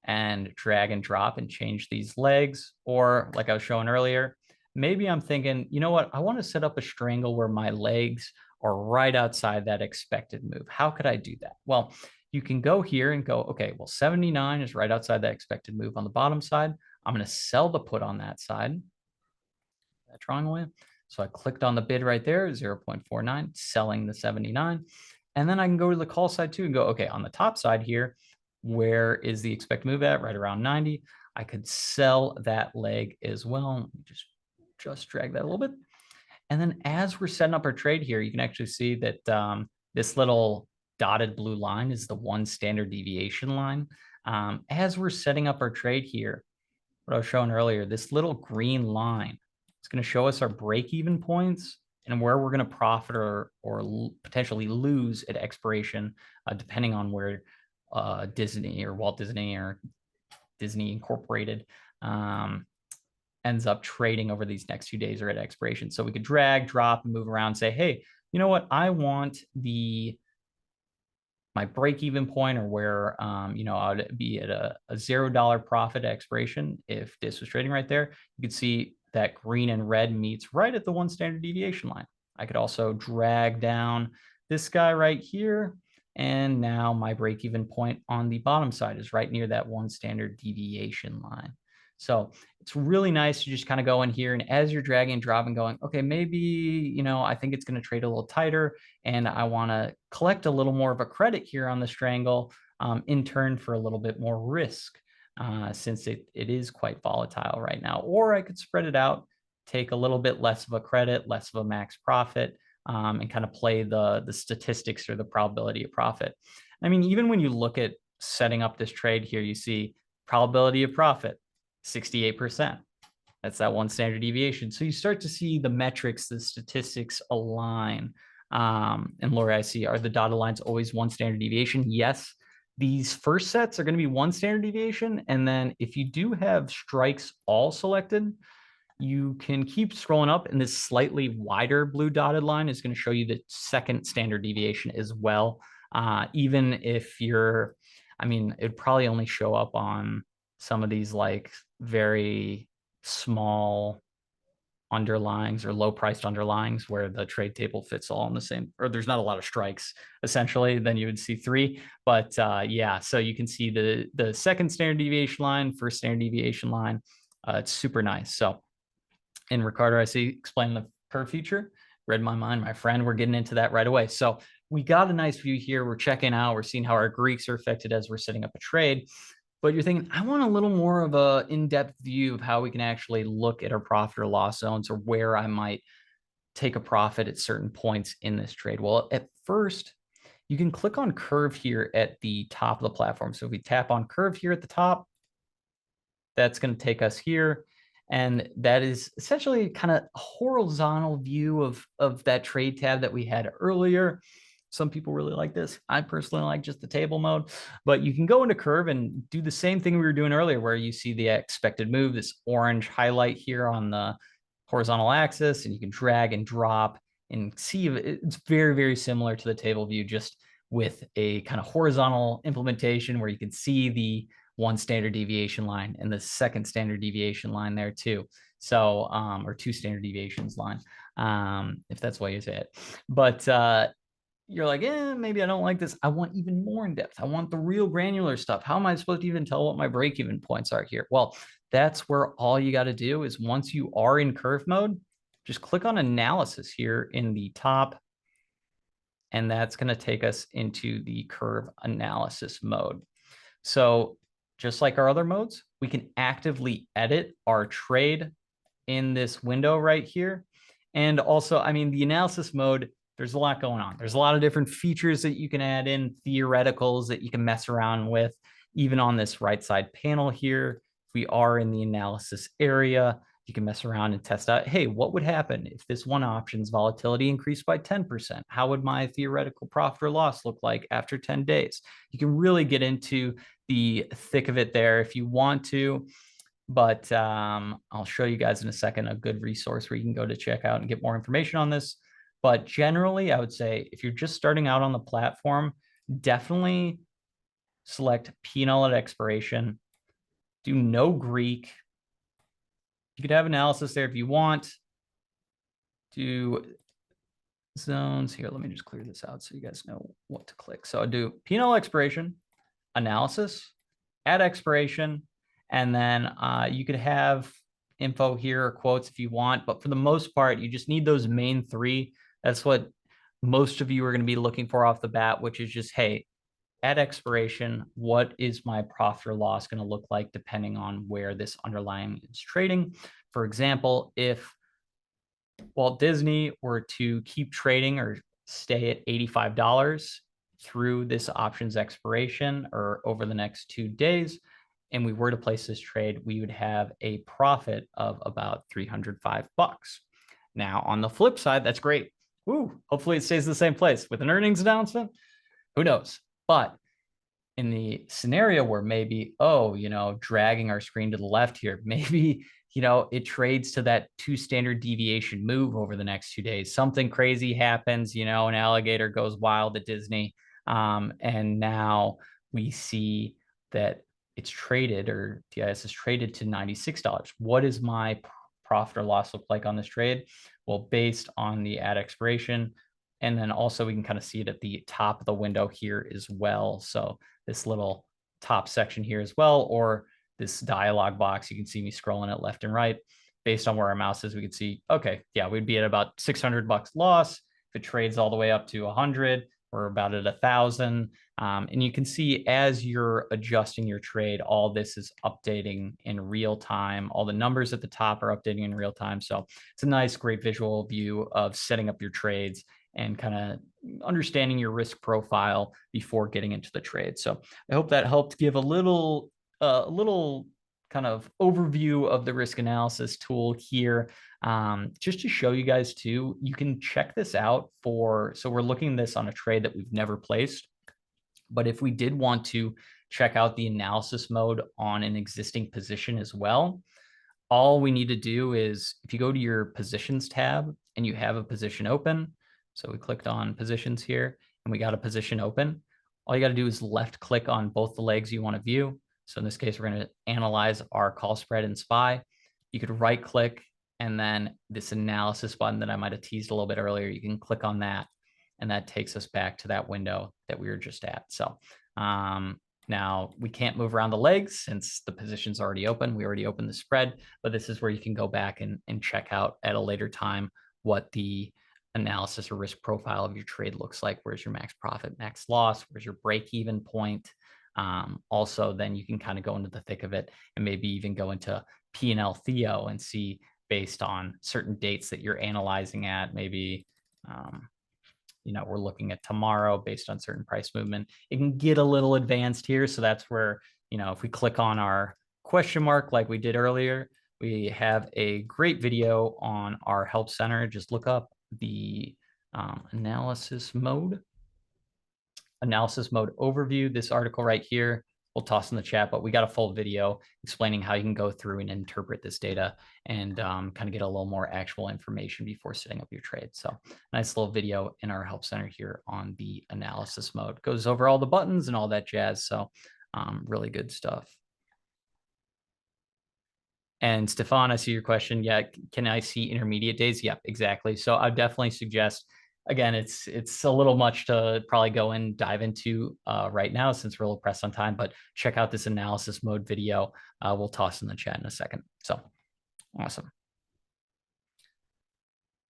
S1: and drag and drop and change these legs. Or like I was showing earlier, maybe I'm thinking, you know what, I want to set up a strangle where my legs are right outside that expected move. How could I do that? Well, you can go here and go, okay, well, 79 is right outside that expected move on the bottom side. I'm going to sell the put on that side. That drawing away. So I clicked on the bid right there, 0.49, selling the 79. And then I can go to the call side too and go, okay, on the top side here, where is the expected move at? Right around 90. I could sell that leg as well. Just drag that a little bit. And then as we're setting up our trade here, you can actually see that this little dotted blue line is the one standard deviation line. As we're setting up our trade here, what I was showing earlier, this little green line is going to show us our break-even points and where we're going to profit or potentially lose at expiration, depending on where Disney or Walt Disney or Disney Incorporated ends up trading over these next few days or at expiration. So we could drag, drop, and move around and say, hey, you know what? I want my break-even point, or where I would be at a $0 profit expiration if this was trading right there. You could see that green and red meets right at the one standard deviation line. I could also drag down this guy right here And now my break-even point on the bottom side is right near that 1 standard deviation line. So it's really nice to just kind of go in here, and as you're dragging and dropping, going, okay, maybe, you know, I think it's going to trade a little tighter and I want to collect a little more of a credit here on the strangle in turn for a little bit more risk since it is quite volatile right now. Or I could spread it out, take a little bit less of a credit, less of a max profit, and kind of play the statistics or the probability of profit. I mean, even when you look at setting up this trade here, you see probability of profit, 68%. That's that 1 standard deviation. So you start to see the metrics, the statistics align. And Lori, I see, are the dotted lines always 1 standard deviation? Yes. These first sets are going to be 1 standard deviation. And then if you do have strikes all selected, you can keep scrolling up, and this slightly wider blue dotted line is going to show you the 2nd standard deviation as well. Even if you're, I mean, it'd probably only show up on some of these like very small underlyings or low priced underlyings where the trade table fits all in the same, or there's not a lot of strikes essentially, then you would see 3. But yeah, so you can see the 2nd standard deviation line, 1st standard deviation line. It's super nice. So, and Ricardo, I see, explain the curve feature. Read my mind, my friend. We're getting into that right away. So we got a nice view here. We're checking out. We're seeing how our Greeks are affected as we're setting up a trade. But you're thinking, I want a little more of a in-depth view of how we can actually look at our profit or loss zones, or where I might take a profit at certain points in this trade. Well, at first, you can click on curve here at the top of the platform. So if we tap on curve here at the top, that's going to take us here. And that is essentially kind of a horizontal view of that trade tab that we had earlier. Some people really like this. I personally like just the table mode, but you can go into curve and do the same thing we were doing earlier, where you see the expected move, this orange highlight here on the horizontal axis, and you can drag and drop and see it's very, very similar to the table view, just with a kind of horizontal implementation where you can see the 1 standard deviation line and the 2nd standard deviation line there too. So, or 2 standard deviations line, if that's the way you say it. But you're like, maybe I don't like this. I want even more in depth. I want the real granular stuff. How am I supposed to even tell what my break-even points are here? Well, that's where all you got to do is, once you are in curve mode, just click on analysis here in the top, and that's going to take us into the curve analysis mode. So just like our other modes, we can actively edit our trade in this window right here. And also, I mean, the analysis mode, there's a lot going on. There's a lot of different features that you can add in, theoreticals that you can mess around with. Even on this right side panel here, if we are in the analysis area, you can mess around and test out, hey, what would happen if this one option's volatility increased by 10%? How would my theoretical profit or loss look like after 10 days? You can really get into the thick of it there if you want to. But I'll show you guys in a second a good resource where you can go to check out and get more information on this. But generally, I would say if you're just starting out on the platform, definitely select P&L at expiration. Do no Greek. You could have analysis there if you want. Do zones here. Let me just clear this out so you guys know what to click. So I do P&L expiration, analysis, at expiration, and then you could have info here or quotes if you want. But for the most part, you just need those main 3. That's what most of you are going to be looking for off the bat, which is just, hey, at expiration, what is my profit or loss going to look like depending on where this underlying is trading? For example, if Walt Disney were to keep trading or stay at $85 through this options expiration or over the next 2 days, and we were to place this trade, we would have a profit of about $305. Now, on the flip side, that's great. Woo, hopefully it stays the same place with an earnings announcement. Who knows? But in the scenario where maybe, dragging our screen to the left here, maybe, it trades to that 2 standard deviation move over the next 2 days. Something crazy happens, an alligator goes wild at Disney. And now we see that it's traded, or DIS is traded to $96. What is my profit or loss look like on this trade? Well, based on the at expiration And then also we can kind of see it at the top of the window here as well. So this little top section here as well, or this dialog box, you can see me scrolling it left and right. Based on where our mouse is, we can see, okay, yeah, we'd be at about $600 loss. If it trades all the way up to 100, we're about at 1,000. And you can see as you're adjusting your trade, all this is updating in real time. All the numbers at the top are updating in real time. So it's a nice, great visual view of setting up your trades and kind of understanding your risk profile before getting into the trade. So I hope that helped give a little kind of overview of the risk analysis tool here. Just to show you guys too, you can check this out so we're looking at this on a trade that we've never placed. But if we did want to check out the analysis mode on an existing position as well, all we need to do is if you go to your positions tab and you have a position open, so we clicked on positions here and we got a position open, all you got to do is left click on both the legs you want to view. So in this case, we're going to analyze our call spread in SPY. You could right click and then this analysis button that I might have teased a little bit earlier, you can click on that and that takes us back to that window that we were just at. So now we can't move around the legs since the position's already open. We already opened the spread, but this is where you can go back and check out at a later time what the analysis or risk profile of your trade looks like. Where's your max profit, max loss? Where's your break-even point? Also, then you can kind of go into the thick of it and maybe even go into P&L Theo and see based on certain dates that you're analyzing at, maybe we're looking at tomorrow based on certain price movement. It can get a little advanced here. So that's where, if we click on our question mark like we did earlier, we have a great video on our help center. Just look up the analysis mode overview. This article right here, we'll toss in the chat, but we got a full video explaining how you can go through and interpret this data and kind of get a little more actual information before setting up your trade. So nice little video in our help center here on the analysis mode. Goes over all the buttons and all that jazz. So really good stuff. And Stefan, I see your question. Yeah, can I see intermediate days? Yep, exactly. So I definitely suggest, again, it's a little much to probably go and dive into right now since we're a little pressed on time, but check out this analysis mode video. We'll toss in the chat in a second. So awesome.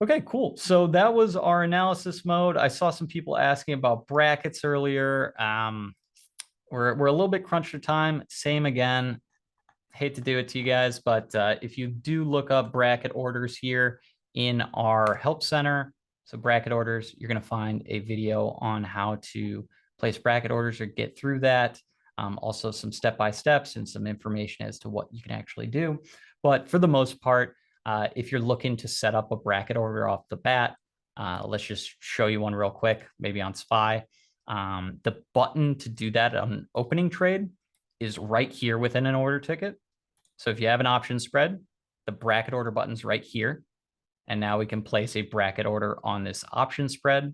S1: Okay, cool. So that was our analysis mode. I saw some people asking about brackets earlier. We're a little bit crunched for time. Same again. Hate to do it to you guys, but if you do look up bracket orders here in our help center, so bracket orders, you're going to find a video on how to place bracket orders or get through that. Also some step-by-steps and some information as to what you can actually do. But for the most part, if you're looking to set up a bracket order off the bat, let's just show you one real quick, maybe on SPY. The button to do that on an opening trade is right here within an order ticket. So if you have an option spread, the bracket order button's right here. And now we can place a bracket order on this option spread,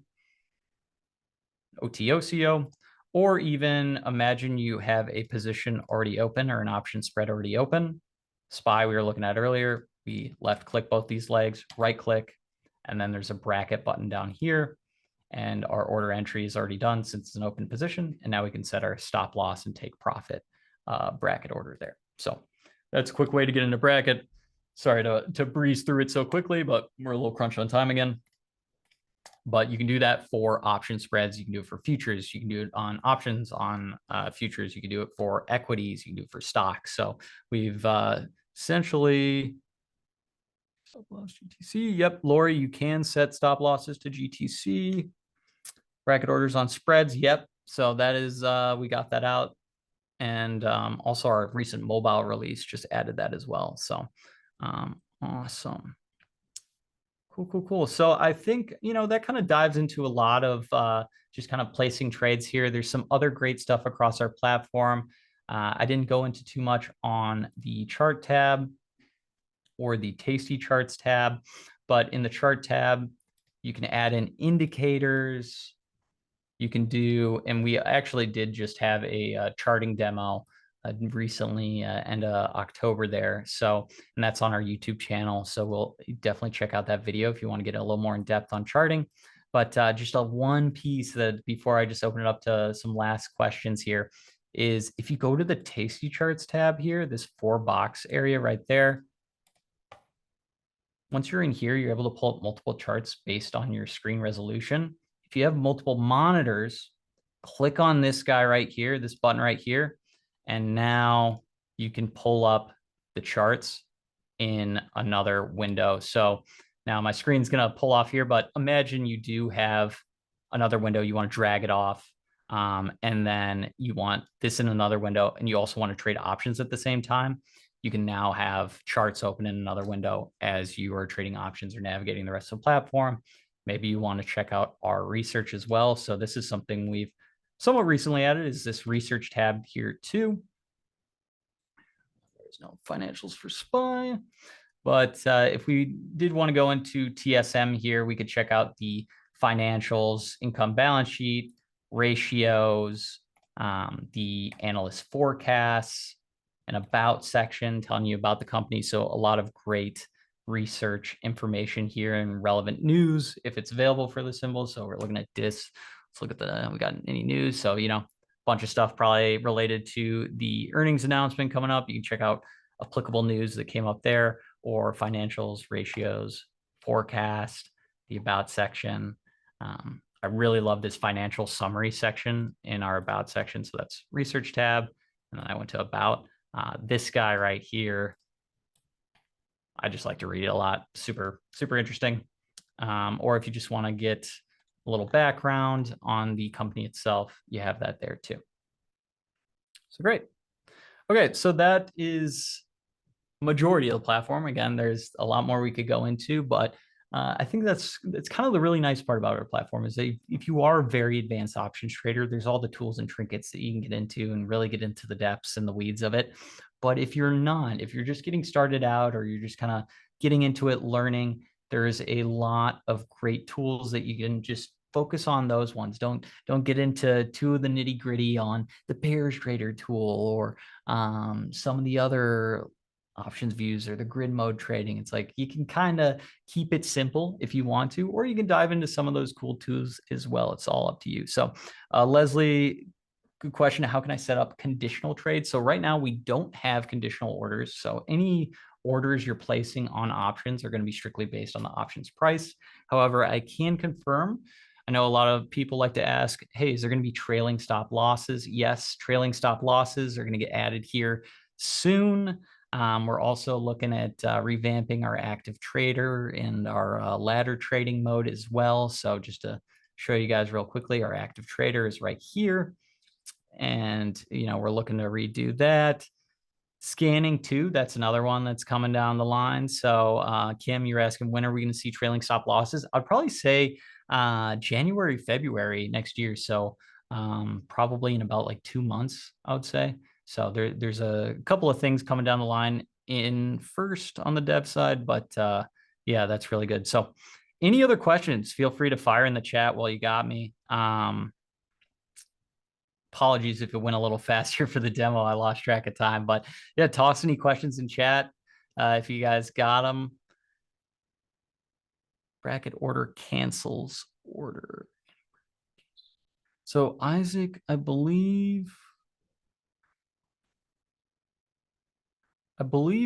S1: OTOCO, or even imagine you have a position already open or an option spread already open. SPY we were looking at earlier, we left click both these legs, right click, and then there's a bracket button down here. And our order entry is already done since it's an open position. And now we can set our stop loss and take profit bracket order there. So that's a quick way to get into bracket. Sorry to breeze through it so quickly, but we're a little crunched on time again. But you can do that for option spreads. You can do it for futures. You can do it on options on futures. You can do it for equities. You can do it for stocks. So we've essentially stop loss GTC. Yep, Lori, you can set stop losses to GTC. Bracket orders on spreads. Yep. So that is, we got that out. And also our recent mobile release just added that as well. So awesome. Cool. So I think, that kind of dives into a lot of just kind of placing trades here. There's some other great stuff across our platform. I didn't go into too much on the chart tab or the tasty charts tab, but in the chart tab, you can add in indicators. You can do, and we actually did just have a charting demo recently, end of October there. So, and that's on our YouTube channel. So we'll definitely check out that video if you want to get a little more in depth on charting. But just a one piece that before I just open it up to some last questions here is if you go to the Tasty Charts tab here, this 4-box area right there, once you're in here, you're able to pull up multiple charts based on your screen resolution. If you have multiple monitors, click on this guy right here, this button right here, and now you can pull up the charts in another window. So now my screen's going to pull off here, but imagine you do have another window. You want to drag it off. And then you want this in another window, and you also want to trade options at the same time. You can now have charts open in another window as you are trading options or navigating the rest of the platform. Maybe you want to check out our research as well. So this is something we've somewhat recently added, is this research tab here too. There's no financials for SPY. But if we did want to go into TSM here, we could check out the financials, income balance sheet, ratios, the analyst forecasts, an about section telling you about the company. So a lot of great research information here and relevant news if it's available for the symbols. So we're looking at this. Let's look at we got any news. So, bunch of stuff probably related to the earnings announcement coming up. You can check out applicable news that came up there, or financials, ratios, forecast, the about section. I really love this financial summary section in our about section. So that's research tab. And then I went to about. This guy right here, I just like to read it a lot. Super, super interesting. Or if you just want to get a little background on the company itself, you have that there too. So great. Okay, so that is majority of the platform. Again, there's a lot more we could go into, but I think that's kind of the really nice part about our platform is that if you are a very advanced options trader, there's all the tools and trinkets that you can get into and really get into the depths and the weeds of it. But if you're not, if you're just getting started out, or you're just kind of getting into it, learning, there's a lot of great tools that you can just focus on those ones. Don't get into too of the nitty gritty on the pairs trader tool or some of the other options views or the grid mode trading. It's like you can kind of keep it simple if you want to, or you can dive into some of those cool tools as well. It's all up to you. So Leslie, good question. How can I set up conditional trades? So right now we don't have conditional orders. So any orders you're placing on options are going to be strictly based on the options price. However, I can confirm, I know a lot of people like to ask, hey, is there going to be trailing stop losses? Yes, trailing stop losses are going to get added here soon. We're also looking at revamping our active trader and our ladder trading mode as well. So just to show you guys real quickly, our active trader is right here. And, we're looking to redo that. Scanning too, that's another one that's coming down the line. So Kim, you're asking, when are we going to see trailing stop losses? I'd probably say January, February next year. So probably in about like 2 months, I would say. So there's a couple of things coming down the line in first on the dev side, but yeah, that's really good. So any other questions, feel free to fire in the chat while you got me. Apologies if it went a little faster for the demo. I lost track of time, but yeah, toss any questions in chat if you guys got them. Bracket order cancels order. So Isaac, I believe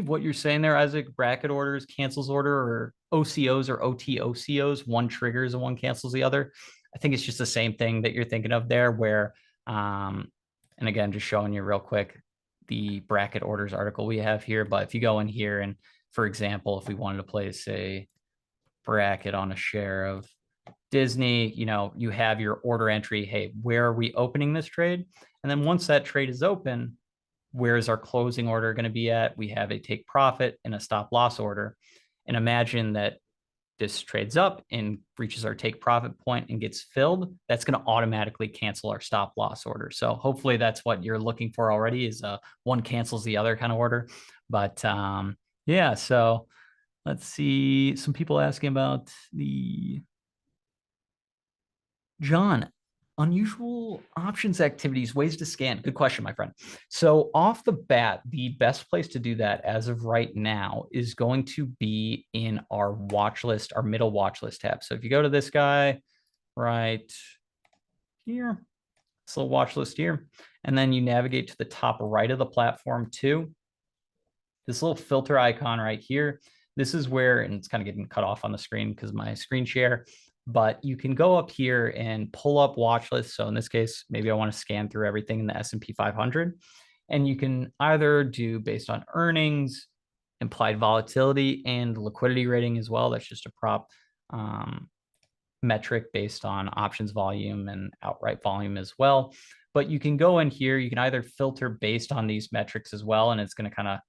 S1: what you're saying there, Isaac, bracket orders, cancels order, or OCOs or OTOCOs, one triggers and one cancels the other. I think it's just the same thing that you're thinking of there, where, and again, just showing you real quick, the bracket orders article we have here. But if you go in here and, for example, if we wanted to place a bracket on a share of Disney, you have your order entry. Hey, where are we opening this trade? And then once that trade is open, where's our closing order going to be at? We have a take profit and a stop loss order. And imagine that this trades up and reaches our take profit point and gets filled. That's going to automatically cancel our stop loss order. So hopefully that's what you're looking for already, is one cancels the other kind of order. But yeah, so let's see. Some people asking about the John, unusual options activities, ways to scan. Good question, my friend. So off the bat, the best place to do that as of right now is going to be in our watch list, our middle watch list tab. So if you go to this guy, right here. This little watch list here. And then you navigate to the top right of the platform too. This little filter icon right here. This is where, and it's kind of getting cut off on the screen because my screen share, but you can go up here and pull up watch lists. So in this case, maybe I want to scan through everything in the S&P 500. And you can either do based on earnings, implied volatility, and liquidity rating as well. That's just a prop metric based on options volume and outright volume as well. But you can go in here, you can either filter based on these metrics as well, and it's going to kind of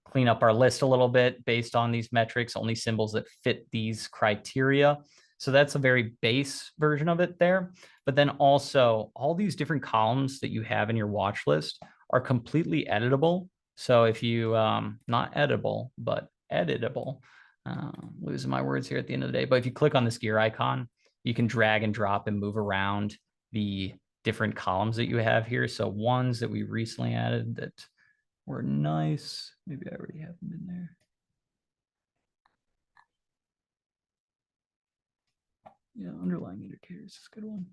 S1: clean up our list a little bit based on these metrics, only symbols that fit these criteria. So that's a very base version of it there. But then also all these different columns that you have in your watch list are completely editable. So if you, not editable, but editable, losing my words here at the end of the day, but if you click on this gear icon, you can drag and drop and move around the different columns that you have here. So ones that we recently added that were nice. Maybe I already have them in there. Yeah, underlying indicators is a good one.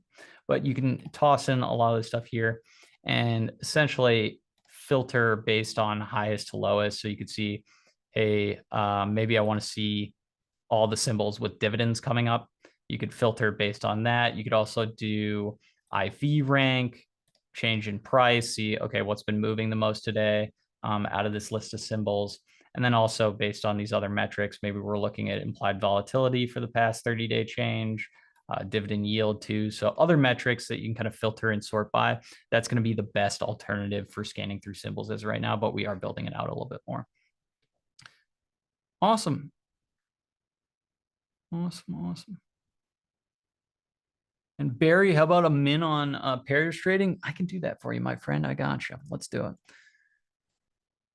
S1: But you can toss in a lot of the stuff here and essentially filter based on highest to lowest. So you could see, hey, maybe I want to see all the symbols with dividends coming up. You could filter based on that. You could also do IV rank, change in price, see, okay, what's been moving the most today out of this list of symbols. And then also based on these other metrics, maybe we're looking at implied volatility for the past 30-day change, dividend yield too. So other metrics that you can kind of filter and sort by, that's going to be the best alternative for scanning through symbols as right now, but we are building it out a little bit more. Awesome. Awesome. And Barry, how about a min on pairs trading? I can do that for you, my friend. I got you. Let's do it.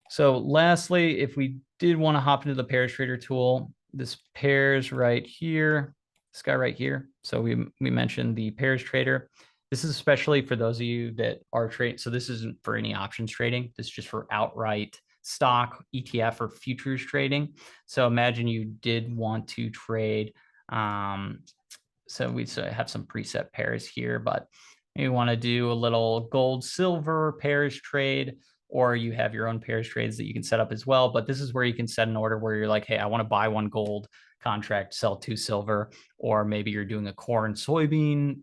S1: So lastly, if we did want to hop into the pairs trader tool, this pairs right here, this guy right here. So we mentioned the pairs trader. This is especially for those of you that are trading. So this isn't for any options trading. This is just for outright stock, ETF, or futures trading. So imagine you did want to trade. So we have some preset pairs here, but you want to do a little gold, silver pairs trade, or you have your own pairs trades that you can set up as well. But this is where you can set an order where you're like, hey, I want to buy one gold contract, sell two silver, or maybe you're doing a corn soybean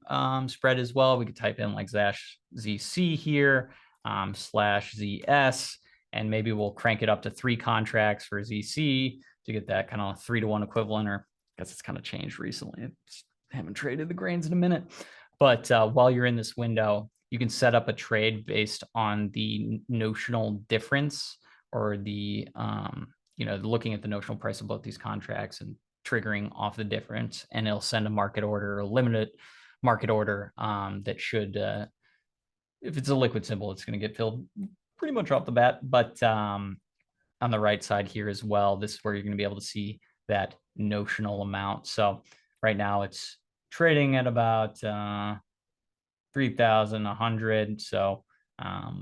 S1: spread as well. We could type in like ZC here /ZS, and maybe we'll crank it up to 3 contracts for ZC to get that kind of 3-to-1 equivalent, or I guess it's kind of changed recently. I haven't traded the grains in a minute, but while you're in this window, you can set up a trade based on the notional difference or the, looking at the notional price of both these contracts and triggering off the difference, and it'll send a market order, a limited market order that should, if it's a liquid symbol, it's going to get filled pretty much off the bat. But on the right side here as well, this is where you're going to be able to see that notional amount. So right now it's trading at about 3,100. So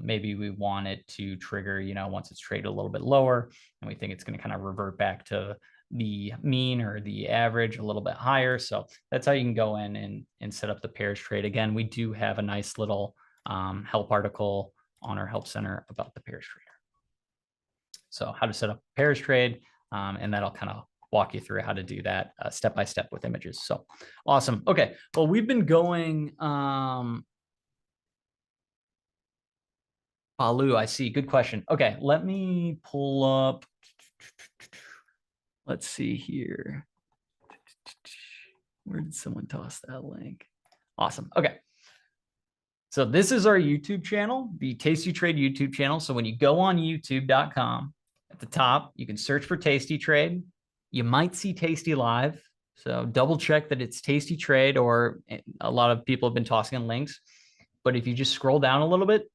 S1: maybe we want it to trigger, once it's traded a little bit lower, and we think it's going to kind of revert back to the mean or the average a little bit higher. So that's how you can go in and set up the pairs trade. Again, we do have a nice little help article on our help center about the pairs trader. So how to set up a pairs trade, and that'll kind of walk you through how to do that step by step with images. So awesome. Okay, well, we've been going Balu, I see. Good question. Okay, let me pull up. Let's see here. Where did someone toss that link? Awesome. Okay. So this is our YouTube channel, the Tasty Trade YouTube channel. So when you go on youtube.com, at the top, you can search for Tasty Trade. You might see Tasty Live. So double check that it's Tasty Trade, or a lot of people have been tossing in links. But if you just scroll down a little bit,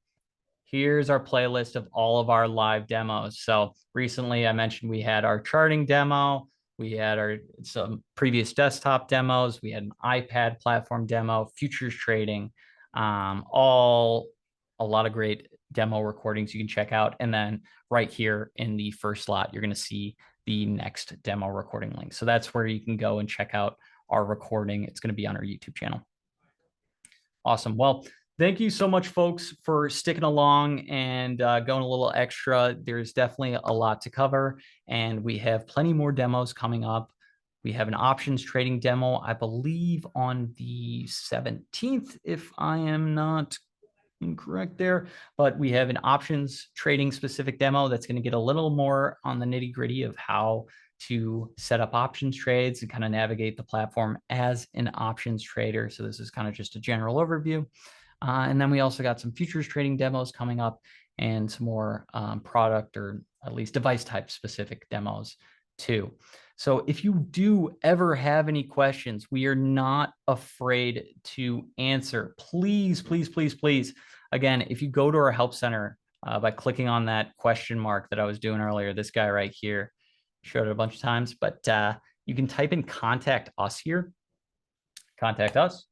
S1: here's our playlist of all of our live demos. So recently I mentioned we had our charting demo. We had some previous desktop demos. We had an iPad platform demo, futures trading, a lot of great demo recordings you can check out. And then right here in the first slot, you're going to see the next demo recording link. So that's where you can go and check out our recording. It's going to be on our YouTube channel. Awesome. Well, thank you so much, folks, for sticking along and going a little extra. There's definitely a lot to cover, and we have plenty more demos coming up. We have an options trading demo, I believe, on the 17th, if I am not incorrect there, but we have an options trading specific demo that's going to get a little more on the nitty gritty of how to set up options trades and kind of navigate the platform as an options trader. So this is kind of just a general overview. And then we also got some futures trading demos coming up and some more product or at least device type specific demos too. So if you do ever have any questions, we are not afraid to answer. Please, please, please, please. Again, if you go to our help center by clicking on that question mark that I was doing earlier, this guy right here, showed it a bunch of times, but you can type in contact us here, contact us.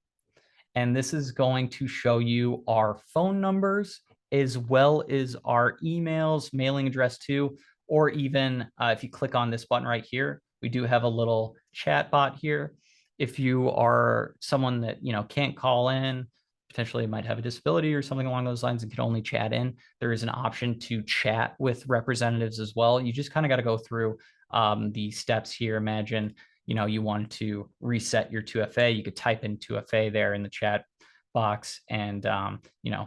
S1: And this is going to show you our phone numbers as well as our emails, mailing address too, or even if you click on this button right here, we do have a little chat bot here. If you are someone that can't call in, potentially might have a disability or something along those lines and can only chat in, there is an option to chat with representatives as well. You just kind of got to go through the steps here. Imagine you want to reset your 2FA, you could type in 2FA there in the chat box, and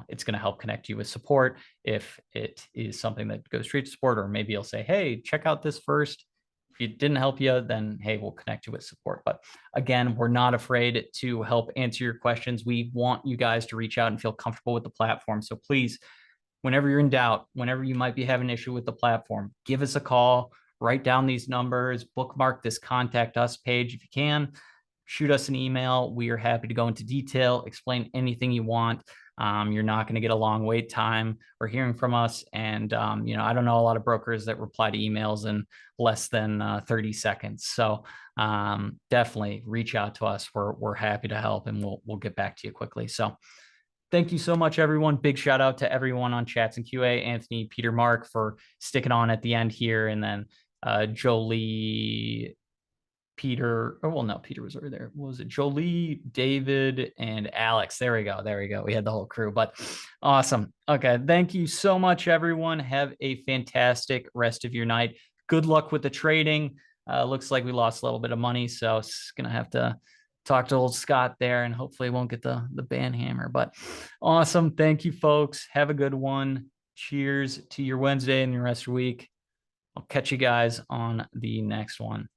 S1: it's going to help connect you with support if it is something that goes straight to support, or maybe you'll say, hey, check out this first. If it didn't help you, then hey, we'll connect you with support. But again, we're not afraid to help answer your questions. We want you guys to reach out and feel comfortable with the platform. So please, whenever you're in doubt, whenever you might be having an issue with the platform, give us a call, write down these numbers, bookmark this contact us page if you can, shoot us an email. We are happy to go into detail, explain anything you want. You're not going to get a long wait time or hearing from us. And, I don't know a lot of brokers that reply to emails in less than 30 seconds. So definitely reach out to us. We're happy to help, and we'll get back to you quickly. So thank you so much, everyone. Big shout out to everyone on Chats and QA, Anthony, Peter, Mark, for sticking on at the end here. And then Jolie, Peter, oh, well, no, Peter was already there. What was it? Jolie, David, and Alex. There we go. There we go. We had the whole crew, but awesome. Okay. Thank you so much, everyone. Have a fantastic rest of your night. Good luck with the trading. Looks like we lost a little bit of money, so it's going to have to talk to old Scott there, and hopefully won't get the ban hammer, but awesome. Thank you, folks. Have a good one. Cheers to your Wednesday and your rest of the week. I'll catch you guys on the next one.